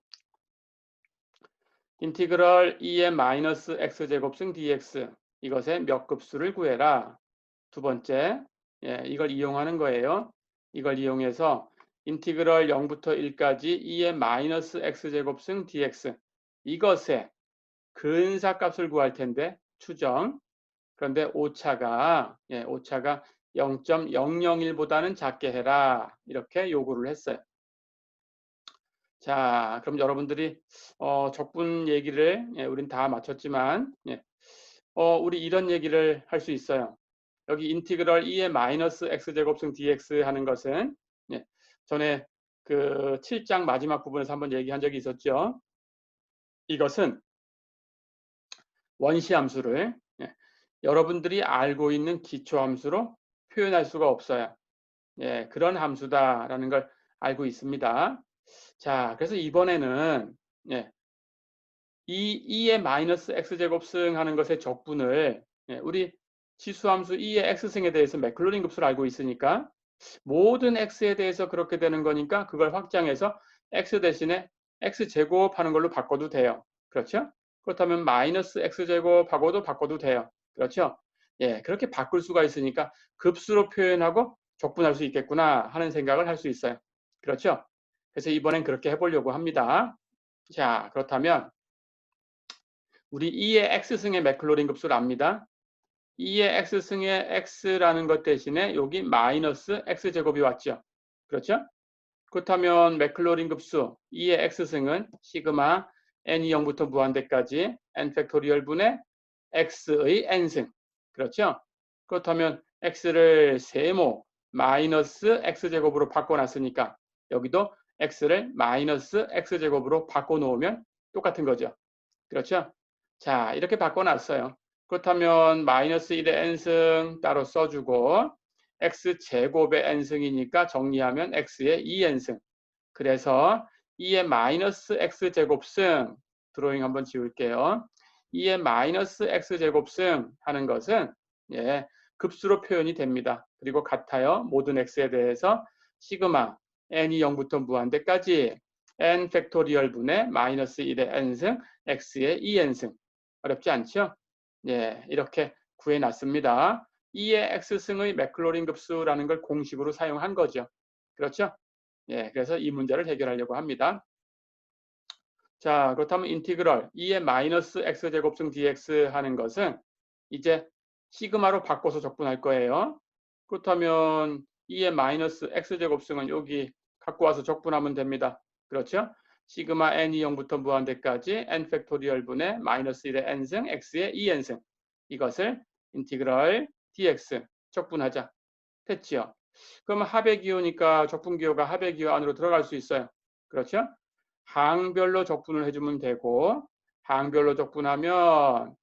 인티그럴 2의 마이너스 x제곱승 dx 이것의 몇 급수를 구해라. 두 번째, 이걸 이용하는 거예요. 이걸 이용해서 인티그럴 0부터 1까지 2의 마이너스 x제곱승 dx 이것의 근사값을 구할 텐데 추정. 그런데 오차가 0.001보다는 작게 해라. 이렇게 요구를 했어요. 자, 그럼 여러분들이 적분 얘기를 우린 다 마쳤지만 우리 이런 얘기를 할 수 있어요. 여기 인티그럴 2의 마이너스 x제곱승 dx 하는 것은 전에 그 7장 마지막 부분에서 한번 얘기한 적이 있었죠. 이것은 원시함수를 여러분들이 알고 있는 기초함수로 표현할 수가 없어요. 그런 함수다라는 걸 알고 있습니다. 자, 그래서 이번에는 이 2의 마이너스 x제곱승 하는 것의 적분을 우리 지수함수 2의 x승에 대해서 맥클로린 급수를 알고 있으니까 모든 x에 대해서 그렇게 되는 거니까 그걸 확장해서 x 대신에 x제곱 하는 걸로 바꿔도 돼요. 그렇죠? 그렇다면 마이너스 x제곱하고도 바꿔도 돼요. 그렇죠? 그렇게 바꿀 수가 있으니까 급수로 표현하고 적분할 수 있겠구나 하는 생각을 할 수 있어요. 그렇죠? 그래서 이번엔 그렇게 해보려고 합니다. 자, 그렇다면 우리 2의 x승의 맥클로린 급수를 압니다. 2의 x승의 x라는 것 대신에 여기 마이너스 x제곱이 왔죠. 그렇죠? 그렇다면 맥클로린 급수 2의 x승은 시그마 n이 0부터 무한대까지 n 팩토리얼 분의 x의 n승. 그렇죠? 그렇다면 x를 세모 마이너스 x제곱으로 바꿔놨으니까 여기도 x를 마이너스 x제곱으로 바꿔놓으면 똑같은 거죠. 그렇죠? 자, 이렇게 바꿔놨어요. 그렇다면 마이너스 1의 n승 따로 써주고 x제곱의 n승이니까 정리하면 x의 2n승. 그래서 2의 마이너스 x제곱승 드로잉 한번 지울게요. 2의 마이너스 x제곱승 하는 것은 급수로 표현이 됩니다. 그리고 같아요. 모든 x에 대해서 시그마 n이 0부터 무한대까지 n 팩토리얼 분의 마이너스 1의 n승 x의 2n승. 어렵지 않죠? 이렇게 구해놨습니다. 2의 x승의 맥클로린 급수라는 걸 공식으로 사용한 거죠. 그렇죠? 그래서 이 문제를 해결하려고 합니다. 자, 그렇다면 인티그럴 2의 마이너스 x제곱승 dx 하는 것은 이제 시그마로 바꿔서 적분할 거예요. 그렇다면 2의 마이너스 x제곱승은 여기 갖고 와서 적분하면 됩니다. 그렇죠? 시그마 n이 0부터 무한대까지 n 팩토리얼 분의 마이너스 1의 n승 x의 2n승 이것을 인티그럴 dx 적분하자. 됐죠? 그러면 합의 기호니까 적분 기호가 합의 기호 안으로 들어갈 수 있어요. 그렇죠? 항별로 적분을 해주면 되고 항별로 적분하면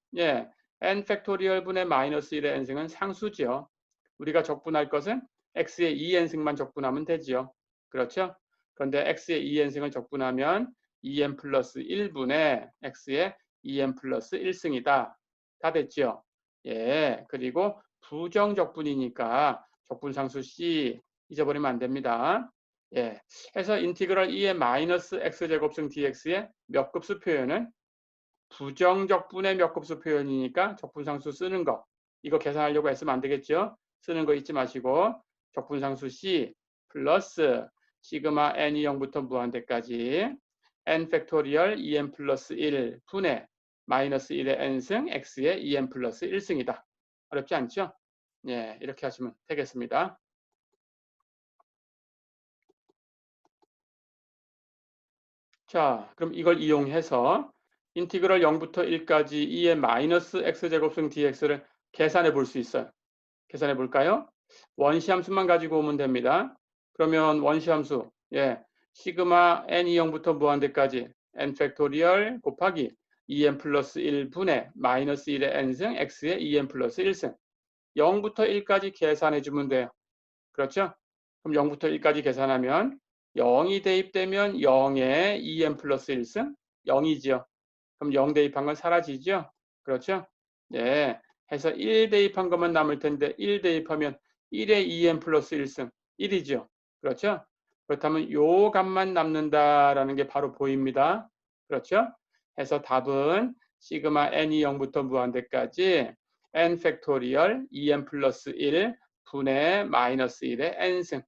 n 팩토리얼 분의 마이너스 1의 n승은 상수죠. 우리가 적분할 것은 x의 2n승만 적분하면 되죠. 그렇죠? 그런데 x의 2n승을 적분하면 2n 플러스 1분의 x의 2n 플러스 1승이다. 다 됐죠? 그리고 부정적분이니까 적분상수 C 잊어버리면 안 됩니다. 해서 인티그럴 2의 마이너스 x제곱승 dx의 몇 급수 표현은 부정적분의 몇 급수 표현이니까 적분상수 쓰는 거. 이거 계산하려고 했으면 안 되겠죠? 쓰는 거 잊지 마시고 적분상수 C 플러스 시그마 n이 0부터 무한대까지 n 팩토리얼 2n 플러스 1 분의 마이너스 1의 n승 x의 2n 플러스 1승이다. 어렵지 않죠? 이렇게 하시면 되겠습니다. 자, 그럼 이걸 이용해서 인티그럴 0부터 1까지 2의 마이너스 x제곱승 dx를 계산해 볼 수 있어요. 계산해 볼까요? 원시함수만 가지고 오면 됩니다. 그러면 원시함수, 시그마 n이 0부터 무한대까지 n 팩토리얼 곱하기 2n 플러스 1분의 마이너스 1의 n승 x의 2n 플러스 1승 0부터 1까지 계산해 주면 돼요. 그렇죠? 그럼 0부터 1까지 계산하면 0이 대입되면 0에 2n 플러스 1승 0이지요. 그럼 0 대입한 건 사라지죠? 그렇죠? 해서 1 대입한 것만 남을 텐데 1 대입하면 1에 2n 플러스 1승 1이죠. 그렇죠? 그렇다면 요 값만 남는다라는 게 바로 보입니다. 그렇죠? 해서 답은 시그마 n이 0부터 무한대까지 n 팩토리얼 2n 플러스 1 분의 마이너스 1의 n승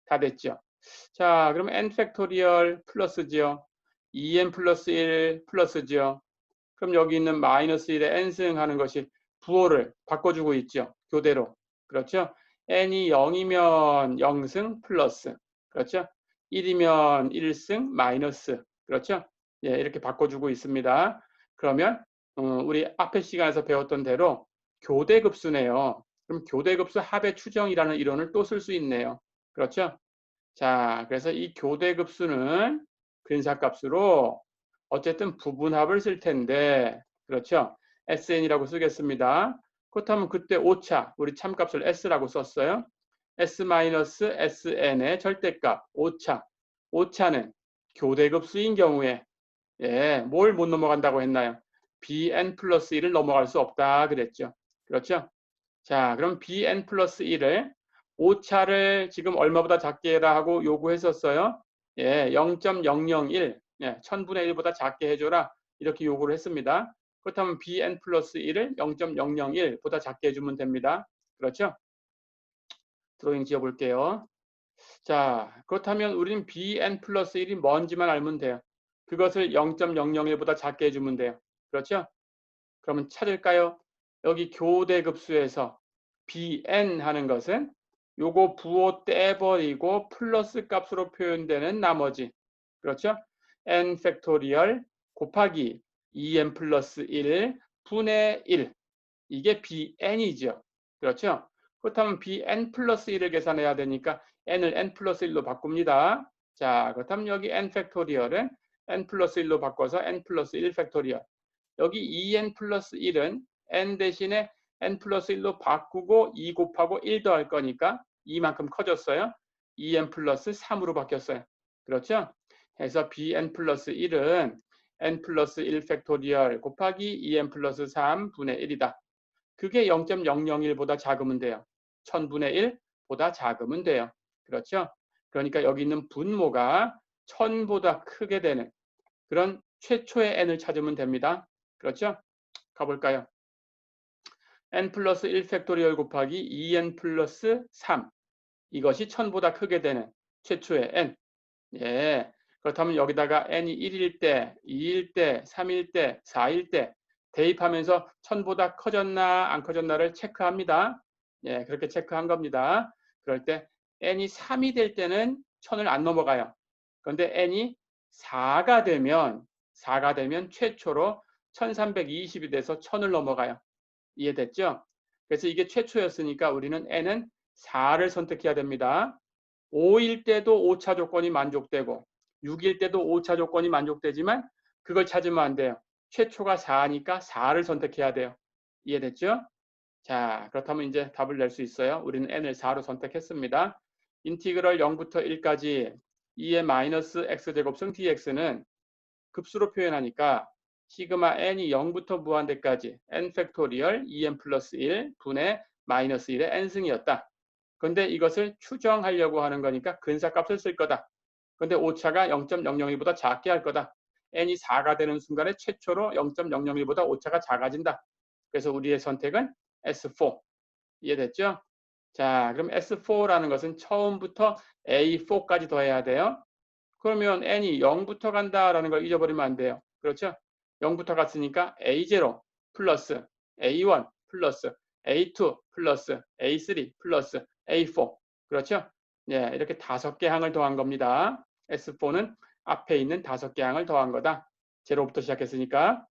다 됐죠. 자, 그럼 n 팩토리얼 플러스죠. 2n 플러스 1 플러스죠. 그럼 여기 있는 마이너스 1의 n승 하는 것이 부호를 바꿔주고 있죠. 교대로. 그렇죠? n이 0이면 0승 플러스. 그렇죠? 1이면 1승 마이너스. 그렇죠? 이렇게 바꿔주고 있습니다. 그러면 우리 앞에 시간에서 배웠던 대로 교대급수네요. 그럼 교대급수 합의 추정이라는 이론을 또 쓸 수 있네요. 그렇죠? 자, 그래서 이 교대급수는 근사값으로 어쨌든 부분합을 쓸 텐데, 그렇죠? SN이라고 쓰겠습니다. 그렇다면 그때 오차, 우리 참값을 S라고 썼어요. S-SN의 절대값, 오차. 오차는 교대급수인 경우에, 뭘 못 넘어간다고 했나요? Bn 플러스 1을 넘어갈 수 없다 그랬죠. 그렇죠? 자, 그럼 Bn 플러스 1을 오차를 지금 얼마보다 작게 해라 하고 요구했었어요. 0.001, 1000분의 1보다 작게 해줘라. 이렇게 요구를 했습니다. 그렇다면 Bn 플러스 1을 0.001보다 작게 해주면 됩니다. 그렇죠? 드로잉 지어볼게요. 자, 그렇다면 우리는 Bn 플러스 1이 뭔지만 알면 돼요. 그것을 0.001보다 작게 해주면 돼요. 그렇죠? 그러면 찾을까요? 여기 교대급수에서 bn 하는 것은 요거 부호 떼버리고 플러스 값으로 표현되는 나머지, 그렇죠? n 팩토리얼 곱하기 2n 플러스 1 분의 1, 이게 bn이죠. 그렇죠? 그렇다면 bn 플러스 1을 계산해야 되니까 n을 n 플러스 1로 바꿉니다. 자, 그렇다면 여기 n 팩토리얼은 n 플러스 1로 바꿔서 n 플러스 1 팩토리얼. 여기 2n 플러스 1은 n 대신에 n 플러스 1로 바꾸고 2 곱하고 1 더할 거니까 이만큼 커졌어요. 2n 플러스 3으로 바뀌었어요. 그렇죠? 해서 bn 플러스 1은 n 플러스 1 팩토리얼 곱하기 2n 플러스 3 분의 1이다. 그게 0.001보다 작으면 돼요. 1000분의 1보다 작으면 돼요. 그렇죠? 그러니까 여기 있는 분모가 1000보다 크게 되는 그런 최초의 n을 찾으면 됩니다. 그렇죠? 가볼까요? n 플러스 1 팩토리얼 곱하기 2n 플러스 3, 이것이 1000보다 크게 되는 최초의 n. 예. 그렇다면 여기다가 n이 1일 때, 2일 때, 3일 때, 4일 때 대입하면서 1000보다 커졌나 안 커졌나를 체크합니다. 예, 그렇게 체크한 겁니다. 그럴 때 n이 3이 될 때는 1000을 안 넘어가요. 그런데 n이 4가 되면 최초로 1320이 돼서 1000을 넘어가요. 이해됐죠? 그래서 이게 최초였으니까 우리는 n은 4를 선택해야 됩니다. 5일 때도 오차 조건이 만족되고 6일 때도 오차 조건이 만족되지만 그걸 찾으면 안 돼요. 최초가 4니까 4를 선택해야 돼요. 이해됐죠? 자, 그렇다면 이제 답을 낼 수 있어요. 우리는 n을 4로 선택했습니다. 인티그럴 0부터 1까지 2의 마이너스 x제곱승 dx는 급수로 표현하니까 시그마 n이 0부터 무한대까지 n 팩토리얼 2n 플러스 1 분의 마이너스 1의 n승이었다. 근데 이것을 추정하려고 하는 거니까 근사값을 쓸 거다. 근데 오차가 0.001보다 작게 할 거다. n이 4가 되는 순간에 최초로 0.001보다 오차가 작아진다. 그래서 우리의 선택은 S4. 이해됐죠? 자, 그럼 S4라는 것은 처음부터 A4까지 더해야 돼요. 그러면 n이 0부터 간다라는 걸 잊어버리면 안 돼요. 그렇죠? 0부터 갔으니까 A0 플러스 A1 플러스 A2 플러스 A3 플러스 A4. 그렇죠? 예, 이렇게 5개 항을 더한 겁니다. S4는 앞에 있는 5개 항을 더한 거다. 0부터 시작했으니까.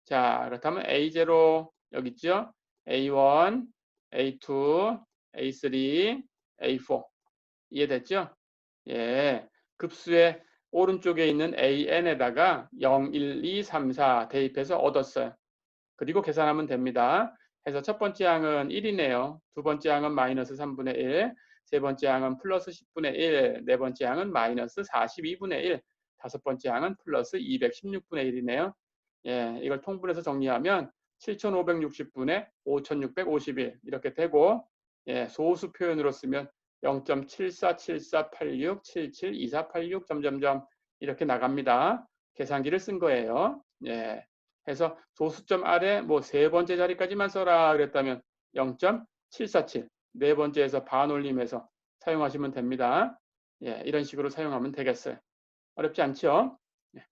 자, 그렇다면 A0 여기 있죠? A1, A2, A3, A4. 이해됐죠? 예, 급수의 오른쪽에 있는 AN에다가 0, 1, 2, 3, 4 대입해서 얻었어요. 그리고 계산하면 됩니다. 해서 첫 번째 항은 1이네요. 두 번째 항은 마이너스 3분의 1, 세 번째 항은 플러스 10분의 1, 네 번째 항은 마이너스 42분의 1, 다섯 번째 항은 플러스 216분의 1이네요. 예, 이걸 통분해서 정리하면 7560분의 5651 이렇게 되고, 예, 소수 표현으로 쓰면 0.747486772486 점점점 이렇게 나갑니다. 계산기를 쓴 거예요. 예. 해서 소수점 아래 뭐 세 번째 자리까지만 써라 그랬다면 0.747, 네 번째에서 반올림해서 사용하시면 됩니다. 예, 이런 식으로 사용하면 되겠어요. 어렵지 않죠? 예.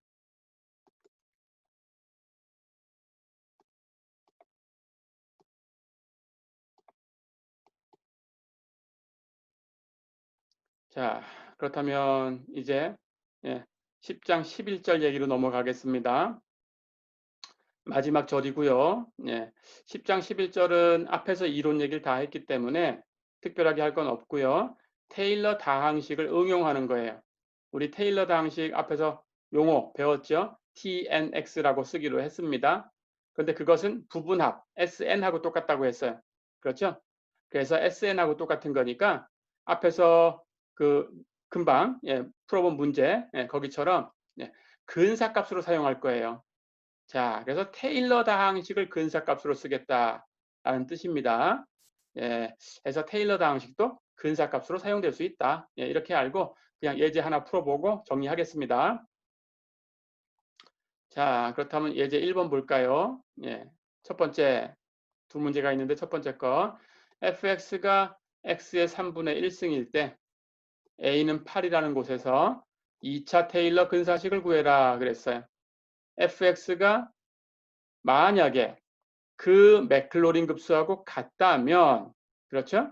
자, 그렇다면 이제 10장 11절 얘기로 넘어가겠습니다. 마지막 절이고요. 10장 11절은 앞에서 이론 얘기를 다 했기 때문에 특별하게 할 건 없고요. 테일러 다항식을 응용하는 거예요. 우리 테일러 다항식 앞에서 용어 배웠죠? TNX라고 쓰기로 했습니다. 그런데 그것은 부분합, SN하고 똑같다고 했어요. 그렇죠? 그래서 SN하고 똑같은 거니까 앞에서 그 금방 풀어본 문제 거기처럼 근사값으로 사용할 거예요. 자, 그래서 테일러 다항식을 근사값으로 쓰겠다라는 뜻입니다. 예, 그래서 테일러 다항식도 근사값으로 사용될 수 있다. 예, 이렇게 알고 그냥 예제 하나 풀어보고 정리하겠습니다. 자, 그렇다면 예제 1번 볼까요? 예, 첫 번째 두 문제가 있는데 첫 번째 거 fx가 x의 3분의 1승일 때 a는 8이라는 곳에서 2차 테일러 근사식을 구해라 그랬어요. fx가 만약에 그 맥클로린 급수하고 같다면, 그렇죠?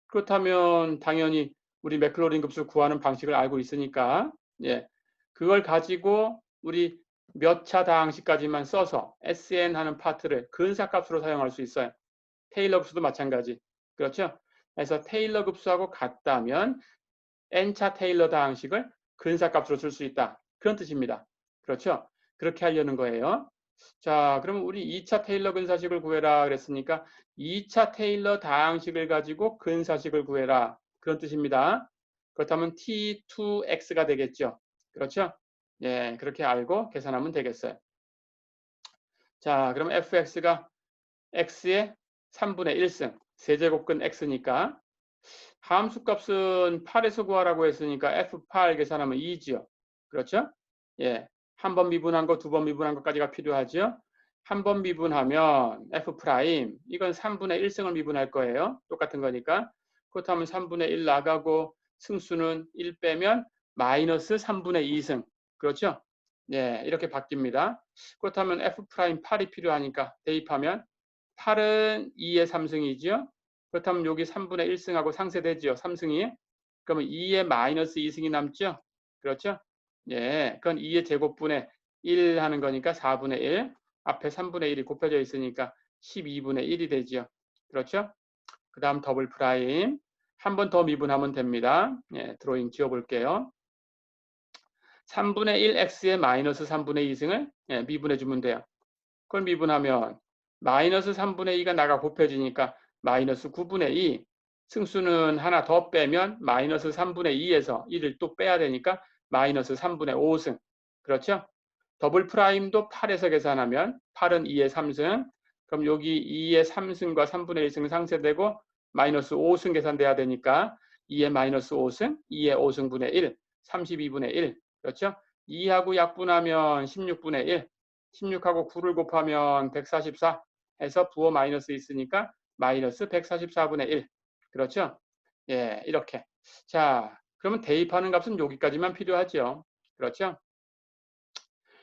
그렇다면 당연히 우리 맥클로린 급수 구하는 방식을 알고 있으니까, 예, 그걸 가지고 우리 몇 차 다항식까지만 써서 SN 하는 파트를 근사값으로 사용할 수 있어요. 테일러 급수도 마찬가지. 그렇죠? 그래서 테일러 급수하고 같다면 n차 테일러 다항식을 근사값으로 쓸 수 있다. 그런 뜻입니다. 그렇죠? 그렇게 하려는 거예요. 자, 그러면 우리 2차 테일러 근사식을 구해라 그랬으니까 2차 테일러 다항식을 가지고 근사식을 구해라. 그런 뜻입니다. 그렇다면 T2x가 되겠죠. 그렇죠? 예, 그렇게 알고 계산하면 되겠어요. 자, 그럼 fx가 x의 3분의 1승, 세제곱근 x니까 함수값은 8에서 구하라고 했으니까 f8 계산하면 2지요. 그렇죠? 예. 한 번 미분한 거, 두 번 미분한 것까지가 필요하죠. 한 번 미분하면 f 프라임 이건 3분의 1승을 미분할 거예요. 똑같은 거니까. 그렇다면 3분의 1 나가고 승수는 1 빼면 마이너스 3분의 2승. 그렇죠? 예, 이렇게 바뀝니다. 그렇다면 f 프라임 8이 필요하니까 대입하면 8은 2의 3승이죠. 그렇다면 여기 3분의 1승하고 상쇄되죠. 3승이. 그러면 2의 마이너스 2승이 남죠. 그렇죠? 예, 그건 2의 제곱분의 1 하는 거니까 4분의 1. 앞에 3분의 1이 곱해져 있으니까 12분의 1이 되죠. 그렇죠? 그 다음 더블 프라임. 한 번 더 미분하면 됩니다. 예, 드로잉 지워볼게요. 3분의 1x의 마이너스 3분의 2승을 예, 미분해주면 돼요. 그걸 미분하면 마이너스 3분의 2가 나가 곱해지니까 마이너스 9분의 2. 승수는 하나 더 빼면 마이너스 3분의 2에서 1을 또 빼야 되니까 마이너스 3분의 5승. 그렇죠? 더블 프라임도 8에서 계산하면 8은 2의 3승. 그럼 여기 2의 3승과 3분의 1승 상쇄되고 마이너스 5승 계산돼야 되니까 2의 마이너스 5승, 2의 5승분의 1, 32분의 1. 그렇죠? 2하고 약분하면 16분의 1. 16하고 9를 곱하면 144 해서 부호 마이너스 있으니까 마이너스 144분의 1. 그렇죠? 예, 이렇게. 자, 그러면 대입하는 값은 여기까지만 필요하죠. 그렇죠?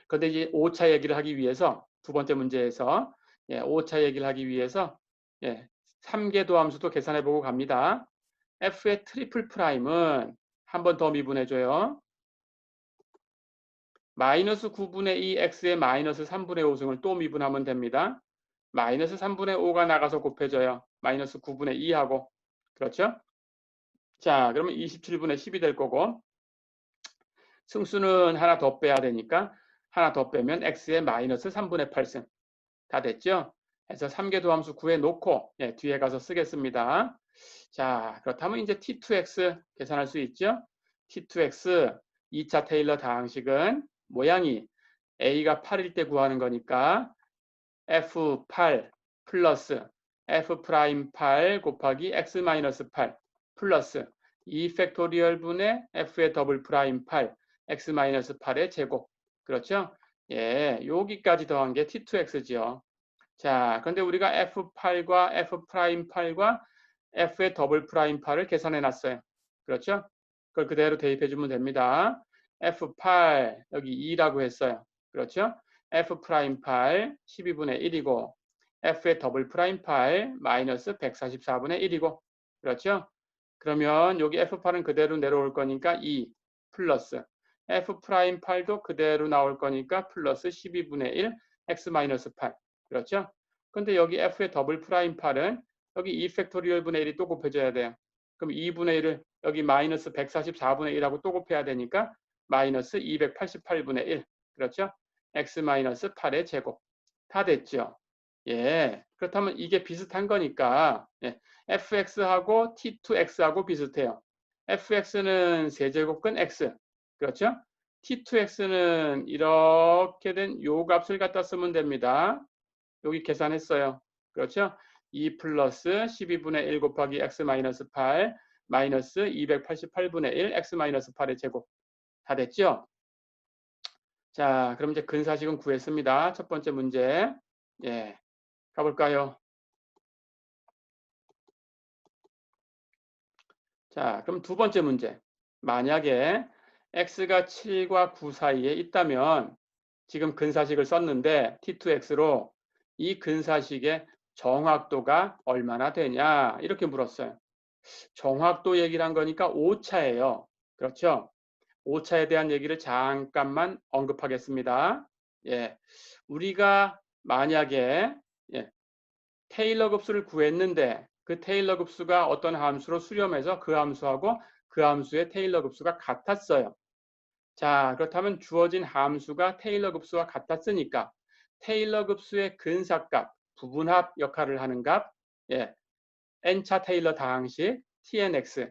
그런데 이제 5차 얘기를 하기 위해서 두 번째 문제에서 5차 얘기를 하기 위해서 3개 도함수도 계산해 보고 갑니다. f의 트리플 프라임은 한 번 더 미분해줘요. 마이너스 9분의 2 x의 마이너스 3분의 5승을 또 미분하면 됩니다. 마이너스 3분의 5가 나가서 곱해져요. 마이너스 9분의 2하고. 그렇죠? 자, 그러면 27분의 10이 될 거고 승수는 하나 더 빼야 되니까 하나 더 빼면 x의 마이너스 3분의 8승. 다 됐죠? 그래서 3개 도함수 구해놓고 뒤에 가서 쓰겠습니다. 자, 그렇다면 이제 T2x 계산할 수 있죠? T2x 2차 테일러 다항식은 모양이 a가 8일 때 구하는 거니까 f8 플러스 f 프라임 8 곱하기 x 마이너스 8 플러스 2 팩토리얼 분의 f의 더블 프라임 8 x 마이너스 8의 제곱. 그렇죠? 예, 여기까지 더한 게 T2x죠. 자, 그런데 우리가 f8과 f 프라임 8과 f의 더블 프라임 8을 계산해 놨어요. 그렇죠? 그걸 그대로 대입해 주면 됩니다. f8 여기 2라고 했어요. 그렇죠? f 프라임 8 12분의 1이고 f의 더블 프라임 8 마이너스 144분의 1이고 그렇죠? 그러면 여기 f8은 그대로 내려올 거니까 2 플러스 f 프라임 8도 그대로 나올 거니까 플러스 12분의 1 x 마이너스 8 그렇죠? 근데 여기 f의 더블 프라임 8은 여기 2 팩토리얼 분의 1이 또 곱해져야 돼요. 그럼 2분의 1을 여기 마이너스 144분의 1하고 또 곱해야 되니까 마이너스 288분의 1. 그렇죠? x 마이너스 8의 제곱. 다 됐죠? 예. 그렇다면 이게 비슷한 거니까 fx하고 t2x하고 비슷해요. fx는 세제곱근 x. 그렇죠? t2x는 이렇게 된 요 값을 갖다 쓰면 됩니다. 여기 계산했어요. 그렇죠? 2 플러스 12분의 1 곱하기 x 마이너스 8 마이너스 288분의 1 x 마이너스 8의 제곱. 다 됐죠? 자, 그럼 이제 근사식은 구했습니다. 첫 번째 문제. 예. 가볼까요? 자, 그럼 두 번째 문제. 만약에 x가 7과 9 사이에 있다면 지금 근사식을 썼는데 t2x로 이 근사식의 정확도가 얼마나 되냐 이렇게 물었어요. 정확도 얘기를 한 거니까 오차예요. 그렇죠? 오차에 대한 얘기를 잠깐만 언급하겠습니다. 예, 우리가 만약에 예, 테일러 급수를 구했는데 그 테일러 급수가 어떤 함수로 수렴해서 그 함수하고 그 함수의 테일러 급수가 같았어요. 자, 그렇다면 주어진 함수가 테일러 급수와 같았으니까 테일러 급수의 근사값, 부분합 역할을 하는 값, 예, n차 테일러 다항식 tnx,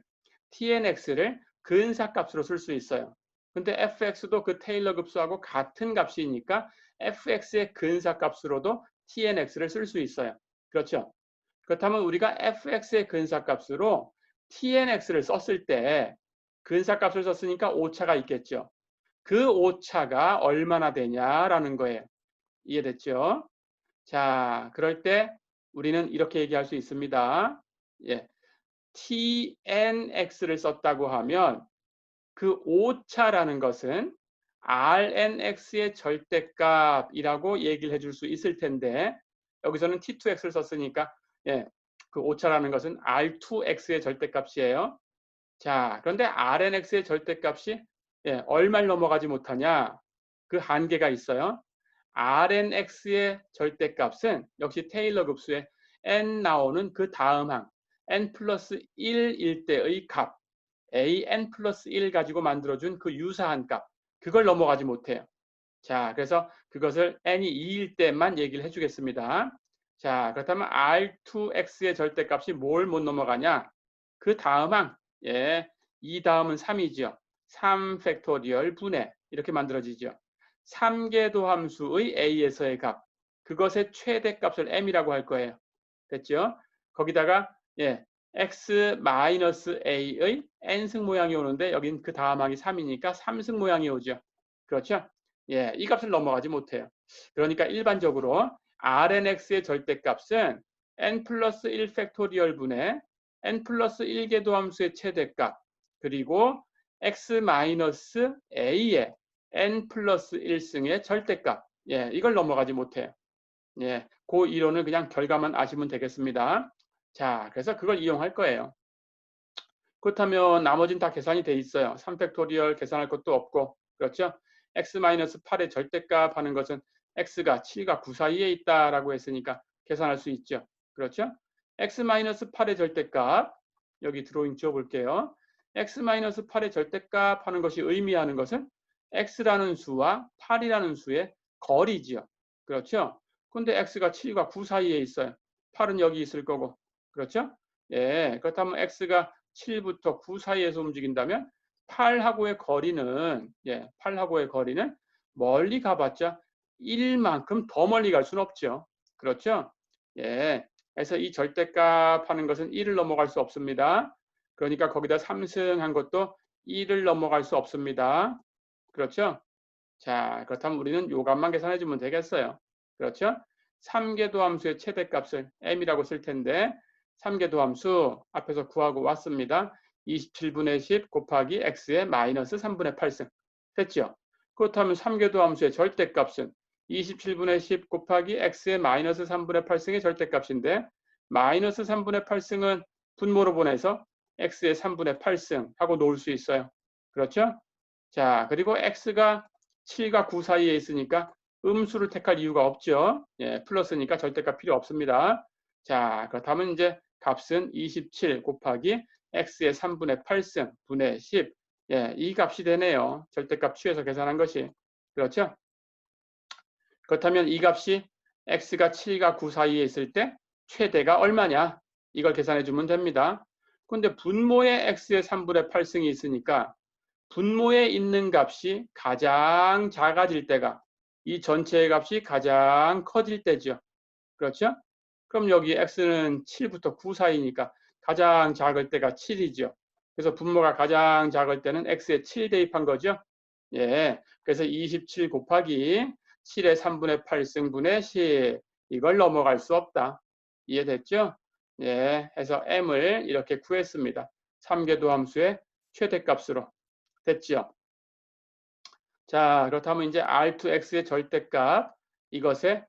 tnx를 근사값으로 쓸 수 있어요. 근데 fx도 그 테일러 급수하고 같은 값이니까 fx의 근사값으로도 tnx를 쓸 수 있어요. 그렇죠? 그렇다면 우리가 fx의 근사값으로 tnx를 썼을 때 근사값을 썼으니까 오차가 있겠죠. 그 오차가 얼마나 되냐라는 거예요. 이해됐죠? 자, 그럴 때 우리는 이렇게 얘기할 수 있습니다. 예, tnx를 썼다고 하면 그 오차라는 것은 rnx의 절대값이라고 얘기를 해줄 수 있을 텐데 여기서는 t2x를 썼으니까 예, 그 오차라는 것은 r2x의 절대값이에요. 자, 그런데 rnx의 절대값이 예, 얼마를 넘어가지 못하냐? 그 한계가 있어요. rnx의 절대값은 역시 테일러 급수에 n 나오는 그 다음 항 n 플러스 1일 때의 값 an 플러스 1 가지고 만들어준 그 유사한 값 그걸 넘어가지 못해요. 자, 그래서 그것을 n이 2일 때만 얘기를 해주겠습니다. 자, 그렇다면 r2x의 절대값이 뭘 못 넘어가냐? 그 다음 항, 예, 2 다음은 3이죠. 3 팩토리얼 분해 이렇게 만들어지죠. 3개 도함수의 a에서의 값, 그것의 최대값을 m이라고 할 거예요. 됐죠? 거기다가 예, x-a의 n승 모양이 오는데 여긴 그 다음 항이 3이니까 3승 모양이 오죠. 그렇죠? 예, 이 값을 넘어가지 못해요. 그러니까 일반적으로 rnx의 절대값은 n 플러스 1 팩토리얼 분의 n 플러스 1개 도함수의 최대값 그리고 x-a의 n 플러스 1승의 절대값 예, 이걸 넘어가지 못해요. 예, 그 이론을 그냥 결과만 아시면 되겠습니다. 자, 그래서 그걸 이용할 거예요. 그렇다면 나머지는 다 계산이 돼 있어요. 3팩토리얼 계산할 것도 없고 그렇죠? x-8의 절대값 하는 것은 x가 7과 9 사이에 있다라고 했으니까 계산할 수 있죠. 그렇죠? x-8의 절대값 여기 드로잉 지워볼게요. x-8의 절대값 하는 것이 의미하는 것은 x라는 수와 8이라는 수의 거리지요. 그렇죠? 근데 x가 7과 9 사이에 있어요. 8은 여기 있을 거고. 그렇죠? 예, 그렇다면 x가 7부터 9 사이에서 움직인다면 8하고의 거리는 예, 8하고의 거리는 멀리 가봤자 1만큼 더 멀리 갈 수는 없죠. 그렇죠? 예. 그래서 이 절대값 하는 것은 1을 넘어갈 수 없습니다. 그러니까 거기다 3승한 것도 1을 넘어갈 수 없습니다. 그렇죠? 자, 그렇다면 우리는 요 값만 계산해 주면 되겠어요. 그렇죠? 3개 도함수의 최대값을 m이라고 쓸 텐데 3개 도함수 앞에서 구하고 왔습니다. 27분의 10 곱하기 x의 마이너스 3분의 8승. 됐죠? 그렇다면 3개 도함수의 절대값은 27분의 10 곱하기 x의 마이너스 3분의 8승의 절대값인데 마이너스 3분의 8승은 분모로 보내서 x의 3분의 8승 하고 놓을 수 있어요. 그렇죠? 자, 그리고 x가 7과 9 사이에 있으니까 음수를 택할 이유가 없죠. 예, 플러스니까 절대값 필요 없습니다. 자, 그렇다면 이제 값은 27 곱하기 x의 3분의 8승 분의 10. 예, 이 값이 되네요. 절대값 취해서 계산한 것이. 그렇죠? 그렇다면 이 값이 x가 7과 9 사이에 있을 때 최대가 얼마냐? 이걸 계산해 주면 됩니다. 근데 분모에 x의 3분의 8승이 있으니까 분모에 있는 값이 가장 작아질 때가 이 전체의 값이 가장 커질 때죠. 그렇죠? 그럼 여기 x는 7부터 9 사이니까 가장 작을 때가 7이죠. 그래서 분모가 가장 작을 때는 x에 7 대입한 거죠. 예, 그래서 27 곱하기 7의 3분의 8승분의 10 이걸 넘어갈 수 없다. 이해됐죠? 예, 해서 m을 이렇게 구했습니다. 3개 도함수의 최대값으로. 됐죠? 자, 그렇다면 이제 R2X의 절대값 이것의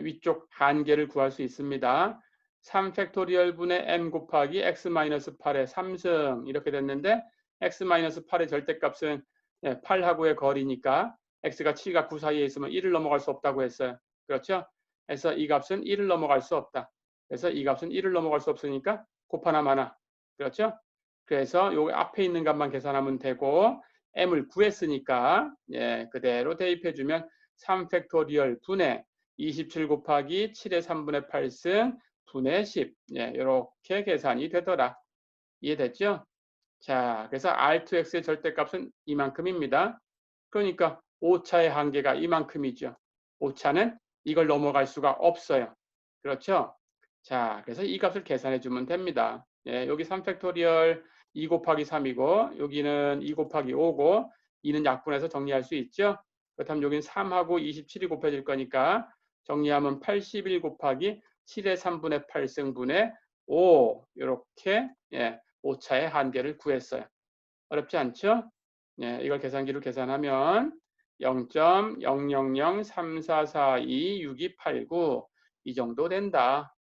위쪽 한계를 구할 수 있습니다. 3팩토리얼 분의 n 곱하기 x-8의 3승 이렇게 됐는데 x-8의 절대값은 8하고의 거리니까 x가 7과 9 사이에 있으면 1을 넘어갈 수 없다고 했어요. 그렇죠? 그래서 이 값은 1을 넘어갈 수 없다. 그래서 이 값은 1을 넘어갈 수 없으니까 곱하나 마나. 그렇죠? 그래서 요 앞에 있는 값만 계산하면 되고 m을 구했으니까 그대로 대입해주면 3팩토리얼 분의 27 곱하기 7의 3분의 8승 분의 10 이렇게 계산이 되더라. 이해됐죠? 자, 그래서 R2X의 절대값은 이만큼입니다. 그러니까 오차의 한계가 이만큼이죠. 오차는 이걸 넘어갈 수가 없어요. 그렇죠? 자, 그래서 이 값을 계산해 주면 됩니다. 여기 3팩토리얼 2 곱하기 3이고 여기는 2 곱하기 5고 2는 약분해서 정리할 수 있죠. 그렇다면 여기는 3하고 27이 곱해질 거니까 정리하면 81 곱하기 7의 3분의 8승분의 5 이렇게 오차의 한계를 구했어요. 어렵지 않죠? 이걸 계산기로 계산하면 0.00034426289 이 정도 된다.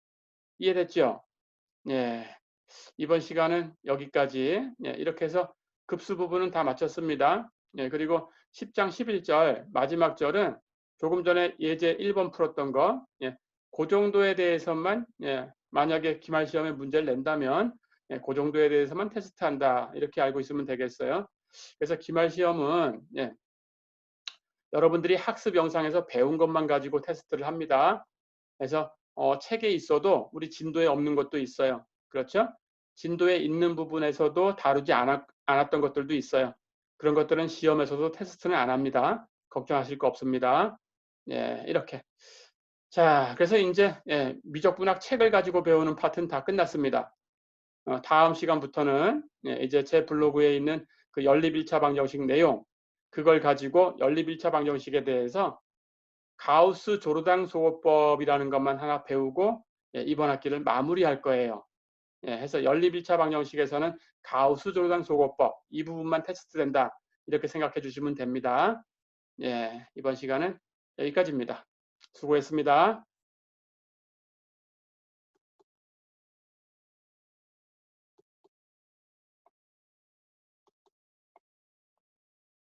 이해됐죠? 이번 시간은 여기까지. 이렇게 해서 급수 부분은 다 마쳤습니다. 그리고 10장 11절 마지막 절은 조금 전에 예제 1번 풀었던 거, 그 정도에 대해서만 만약에 기말 시험에 문제를 낸다면 그 정도에 대해서만 테스트한다. 이렇게 알고 있으면 되겠어요. 그래서 기말 시험은 여러분들이 학습 영상에서 배운 것만 가지고 테스트를 합니다. 그래서 책에 있어도 우리 진도에 없는 것도 있어요. 그렇죠? 진도에 있는 부분에서도 다루지 않았던 것들도 있어요. 그런 것들은 시험에서도 테스트는 안 합니다. 걱정하실 거 없습니다. 이렇게. 자, 그래서 이제 미적분학 책을 가지고 배우는 파트는 다 끝났습니다. 다음 시간부터는 이제 제 블로그에 있는 그 연립 1차 방정식 내용, 그걸 가지고 연립 1차 방정식에 대해서 가우스 조르당 소거법이라는 것만 하나 배우고 이번 학기를 마무리할 거예요. 해서 연립 1차 방정식에서는 가우스 조르당 소거법 이 부분만 테스트된다. 이렇게 생각해 주시면 됩니다. 이번 시간은 여기까지입니다. 수고했습니다.